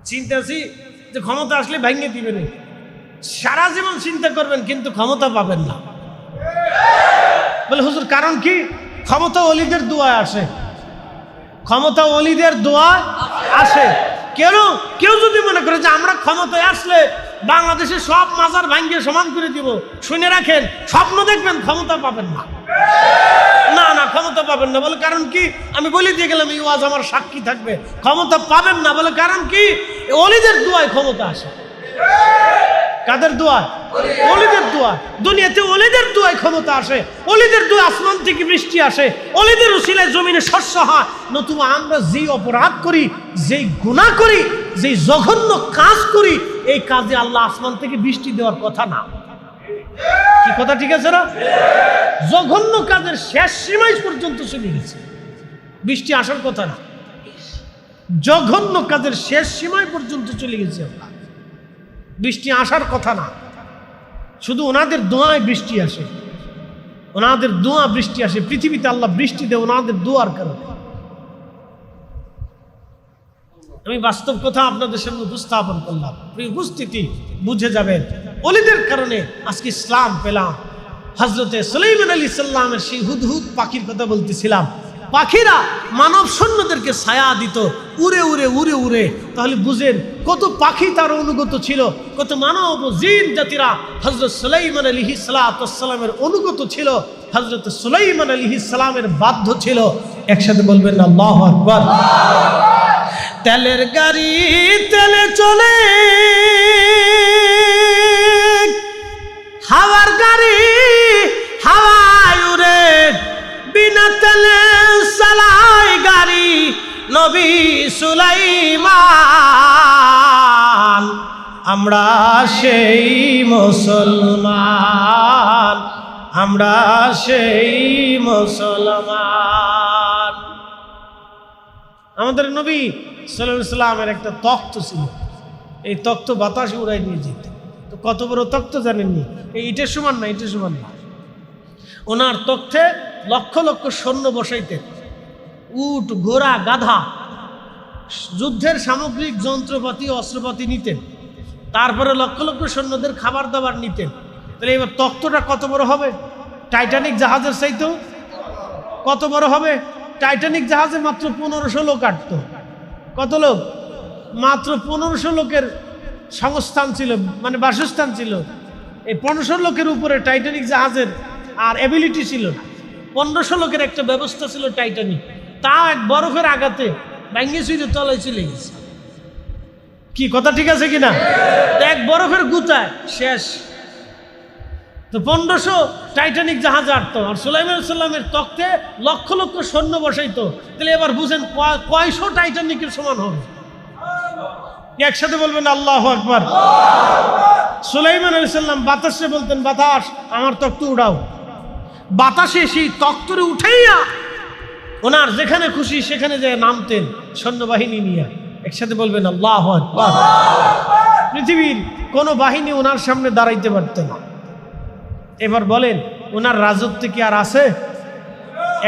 চিন্তাছি যে ক্ষমতা আসলে ভেঙে দিবেন। সারা জীবন চিন্তা করবেন কিন্তু ক্ষমতা পাবেন না। বলে হুজুর কারণ কি? ক্ষমতা ওলিদের দোয়া আসে, ক্ষমতা ওলিদের দোয়া আসে। কেউ যদি মনে করে যে আমরা ক্ষমতায় আসলে বাংলাদেশের সব মাজার ভাঙ্গিয়ে সমান করে দিব, শুনে রাখেন, স্বপ্ন দেখবেন, ক্ষমতা পাবেন না। না না, ক্ষমতা পাবেন না। বলে কারণ কি? আমি বলে দিয়ে গেলাম, এই ওয়াজ আমার সাক্ষী থাকবে। ক্ষমতা পাবেন না। বলে কারণ কি? ওলিদের দোয়ায় ক্ষমতা আসে। কাদের দোয়া? ওলিদের দোয়া। দুনিয়াতে ওলিদের দোয়ায় ক্ষমতা আসে, ওলিদের দোয়া আসমান থেকে বৃষ্টি আসে, ওলিদের উসিলায় জমিনে শস্য হয়। নতুবা আমরা যেই অপরাধ করি, যেই গুনাহ করি, যেই জঘন্য কাজ করি, এই কাজে আল্লাহ আসমান থেকে বৃষ্টি দেওয়ার কথা না। কি কথা ঠিক আছে না? জঘন্য কাজের শেষ সীমায় পর্যন্ত চলে গেছে, বৃষ্টি আসার কথা না। জঘন্য কাজের শেষ সীমায় পর্যন্ত চলে গেছে, বৃষ্টি আসার কথা না। শুধু ওনাদের দোয়ায় বৃষ্টি আসে, ওনাদের দোয়া বৃষ্টি আসে। পৃথিবীতে আল্লাহ বৃষ্টি দেয় ওনাদের দোয়ার কারণে। আমি বাস্তব কথা আপনাদের সামনে উপস্থাপন করলাম, উপস্থিতি বুঝে যাবেন। ওলিদের কারণে আজকে ইসলাম পেলাম। হযরতে সুলাইমান আলাইহিস সালামের সেই হুদহুদ পাখির কথা বলতেছিলাম। পাখিরা মানব সৈন্যদেরকে ছায়া দিত, উড়ে উড়ে উড়ে উড়ে। তাহলে বুঝেন কত পাখি তার অনুগত ছিল, কত মানব জিন জাতিরা হযরত সুলাইমান আলাইহিস সালামের অনুগত ছিল, হযরত সুলাইমান আলাইহিস সালামের বাধ্য ছিল। একসাথে বলবেন আল্লাহু আকবার। তেলের গাড়ি তেলে চলে, হাওয়ার গাড়ি হাওয়ায় উড়ে, বিনা তেলে চালায় গাড়ি নবী সুলাইমান। আমরা সেই মুসলমান, আমরা সেই মুসলমান। আমাদের নবী সাল্লাল্লাহু আলাইহি সাল্লামের একটা তখ্ত ছিল, এই তখ্ত বাতাসে উড়াই নিয়ে যেত। তো কত বড় তখ্ত জানেননি? এই ইটের সমান না, ইটের সমান না। ওনার তখ্তে লক্ষ লক্ষ সৈন্য বসাইতেন, উট ঘোড়া গাধা, যুদ্ধের সামগ্রিক যন্ত্রপাতি অস্ত্রপাতি নিতেন, তারপরে লক্ষ লক্ষ সৈন্যদের খাবার দাবার নিতেন। তাহলে এবার তখ্তটা কত বড় হবে? টাইটানিক জাহাজের চাইতেও কত বড় হবে? টাইটানিক জাহাজে মাত্র 1500 লোক আটতো। কত লোক? মাত্র 1500 লোকের সংস্থান ছিল, মানে বাসস্থান ছিল। এই 1500 লোকের উপরে টাইটানিক জাহাজের আর এবিলিটি ছিল না। 1500 লোকের একটা ব্যবস্থা ছিল টাইটানিক, তা এক বরফের আঘাতে ভেঙে চুরে তলায় চলে গেছে। কি কথা ঠিক আছে কিনা? এক বরফের গুতায় শেষ। তো 1500 টাইটানিক জাহাজ আটতো, আর সুলাইমান আলাইহিস সালামের তখ্তে লক্ষ লক্ষ সৈন্য বসাইতো। তাহলে এবার বুঝেন কয়শো টাইটানিকের সমান হবে। একসাথে বলবেন আল্লাহু আকবার। সুলাইমান আলাইহিস সালাম বাতাসে বলতেন, বাতাস আমার তখ্ত উড়াও। বাতাসে সেই তখ্তরে উঠাইয়া ওনার যেখানে খুশি সেখানে যে নামতেন সৈন্যবাহিনী নিয়ে। একসাথে বলবেন আল্লাহু আকবার। পৃথিবীর কোনো বাহিনী ওনার সামনে দাঁড়াইতে পারত না। এবার বলেন ওনার রাজত্ব কি আর আছে?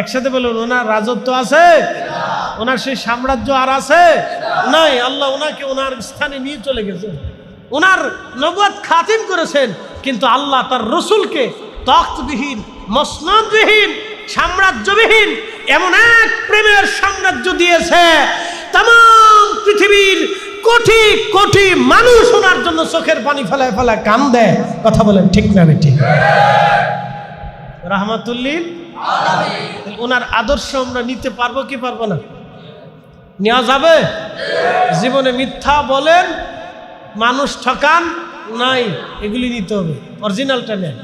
একসাথে বলুন, ওনার রাজত্ব আছে? ওনার সেই সাম্রাজ্য আর আছে? নাই। আল্লাহ ওনাকে ওনার স্থানে নিয়ে চলে গেছেন, ওনার নবুয়ত খাতিম করেছেন। কিন্তু আল্লাহ তার রসুলকে তখ্তবিহীন, মসনদবিহীন, সাম্রাজ্যবিহীন এমন এক প্রেমের সাম্রাজ্য দিয়েছে, তাম পৃথিবীর কোটি কোটি মানুষ ওনার জন্য চোখের পানি ফেলায় ফেলায় কান্দে। কথা বলেন ঠিক না ঠিক? রাহমাতুল্লিল আলামিন। ওনার আদর্শ আমরা নিতে পারবো কি পারবো না? নেওয়া যাবে? জীবনে মিথ্যা বলেন, মানুষ ঠকান নাই, এগুলি নিতে হবে। অরিজিনালটা নেন।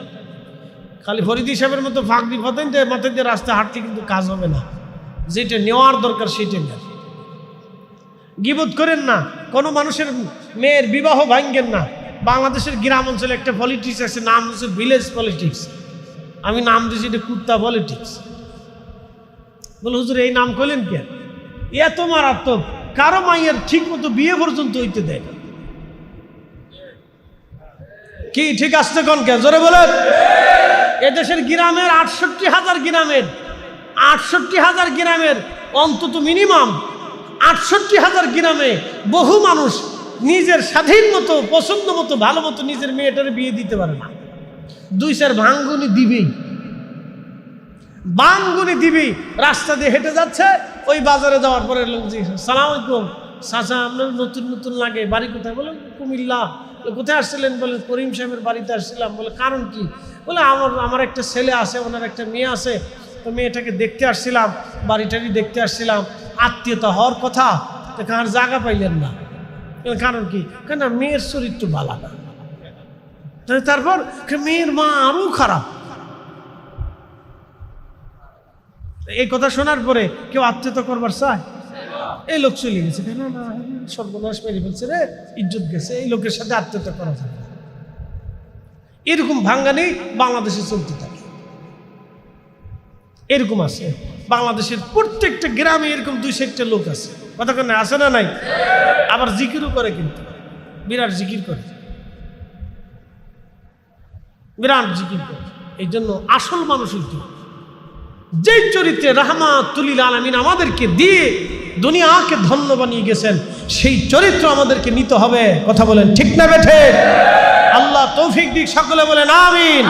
খালি ফরিদি সাহেবের মতো ফাঁকদি ফতেন যে মাথায় দিয়ে রাস্তা হাঁটতে কিন্তু কাজ হবে না। যেটা নেওয়ার দরকার সেটা নেন। গীবত করেন না, কোনো মানুষের মেয়ের বিবাহ ভাঙ্গেন না। বাংলাদেশের গ্রাম অঞ্চলে একটা পলিটিক্স আছে, নাম হচ্ছে ভিলেজ পলিটিক্স। আমি নাম দিয়েছি এটা কুত্তা পলিটিক্স। বলে হুজুর এই নাম করলেন কে? এত মারাত্মক, কারো মাইয়ের ঠিক মতো বিয়ে পর্যন্ত হইতে দেয় না। কি ঠিক আসছে কোন কে? জোরে বলেন। এদেশের গ্রামের 68,000 গ্রামের 68,000 গ্রামের অন্তত মিনিমাম 68,000 গ্রামে বহু মানুষ নিজের স্বাধীন মতো পছন্দ মতো ভালো মতো নিজের মেয়েটারে বিয়ে দিতে পারে না। 2-4 ভাঙ্গুনি দিবেই, বাঙ্গুনি দিবেই। রাস্তা দিয়ে হেঁটে যাচ্ছে, ওই বাজারে যাওয়ার পরে লোক জিজ্ঞেস, সালাম আলাইকুম চাচা, আপনার নতুন নতুন লাগে, বাড়ি কোথায়? বলে কুমিল্লা। কোথায় আসছিলেন? বলে করিম সাহেবের বাড়িতে আসছিলাম। বলে কারণ কি? বলে আমার একটা ছেলে আছে, ওনার একটা মেয়ে আছে, তো মেয়েটাকে দেখতে আসছিলাম, বাড়িটারি দেখতে আসছিলাম, আত্মীয়তা হওয়ার কথা, তো কার জায়গা পাইলেন না। কারণ কি? কেন মেয়ের চরিত্র ভালো না। তারপর মেয়ের মা আরো খারাপ। এই কথা শোনার পরে কেউ আত্মীয়তা করবার চায়? এই লোক চলে গেছে, কেন না সর্বনাশ মেরে ফেলছে রে, ইজ্জত গেছে, এই লোকের সাথে আত্মীয়তা করা যাবে। এরকম ভাঙ্গানি বাংলাদেশে চলতে থাকে। এরকম আছে বাংলাদেশের প্রত্যেকটা গ্রামে, এরকম 2-4টা লোক আছে। কথা কেন আছে না নাই? আবার জিকিরও করে, কিন্তু বিরাট জিকির করে, বিরাট জিকির করে। এই জন্য আসল মানুষ হইতে, যেই চরিত্রে রাহমাতুল লিল আলামিন আমাদেরকে দিয়ে দুনিয়াকে ধন্য বানিয়ে গেছেন, সেই চরিত্র আমাদেরকে নিতে হবে। কথা বলেন ঠিক না বেঠে? আল্লাহ তৌফিক দিক, সকলে বলেন আমিন।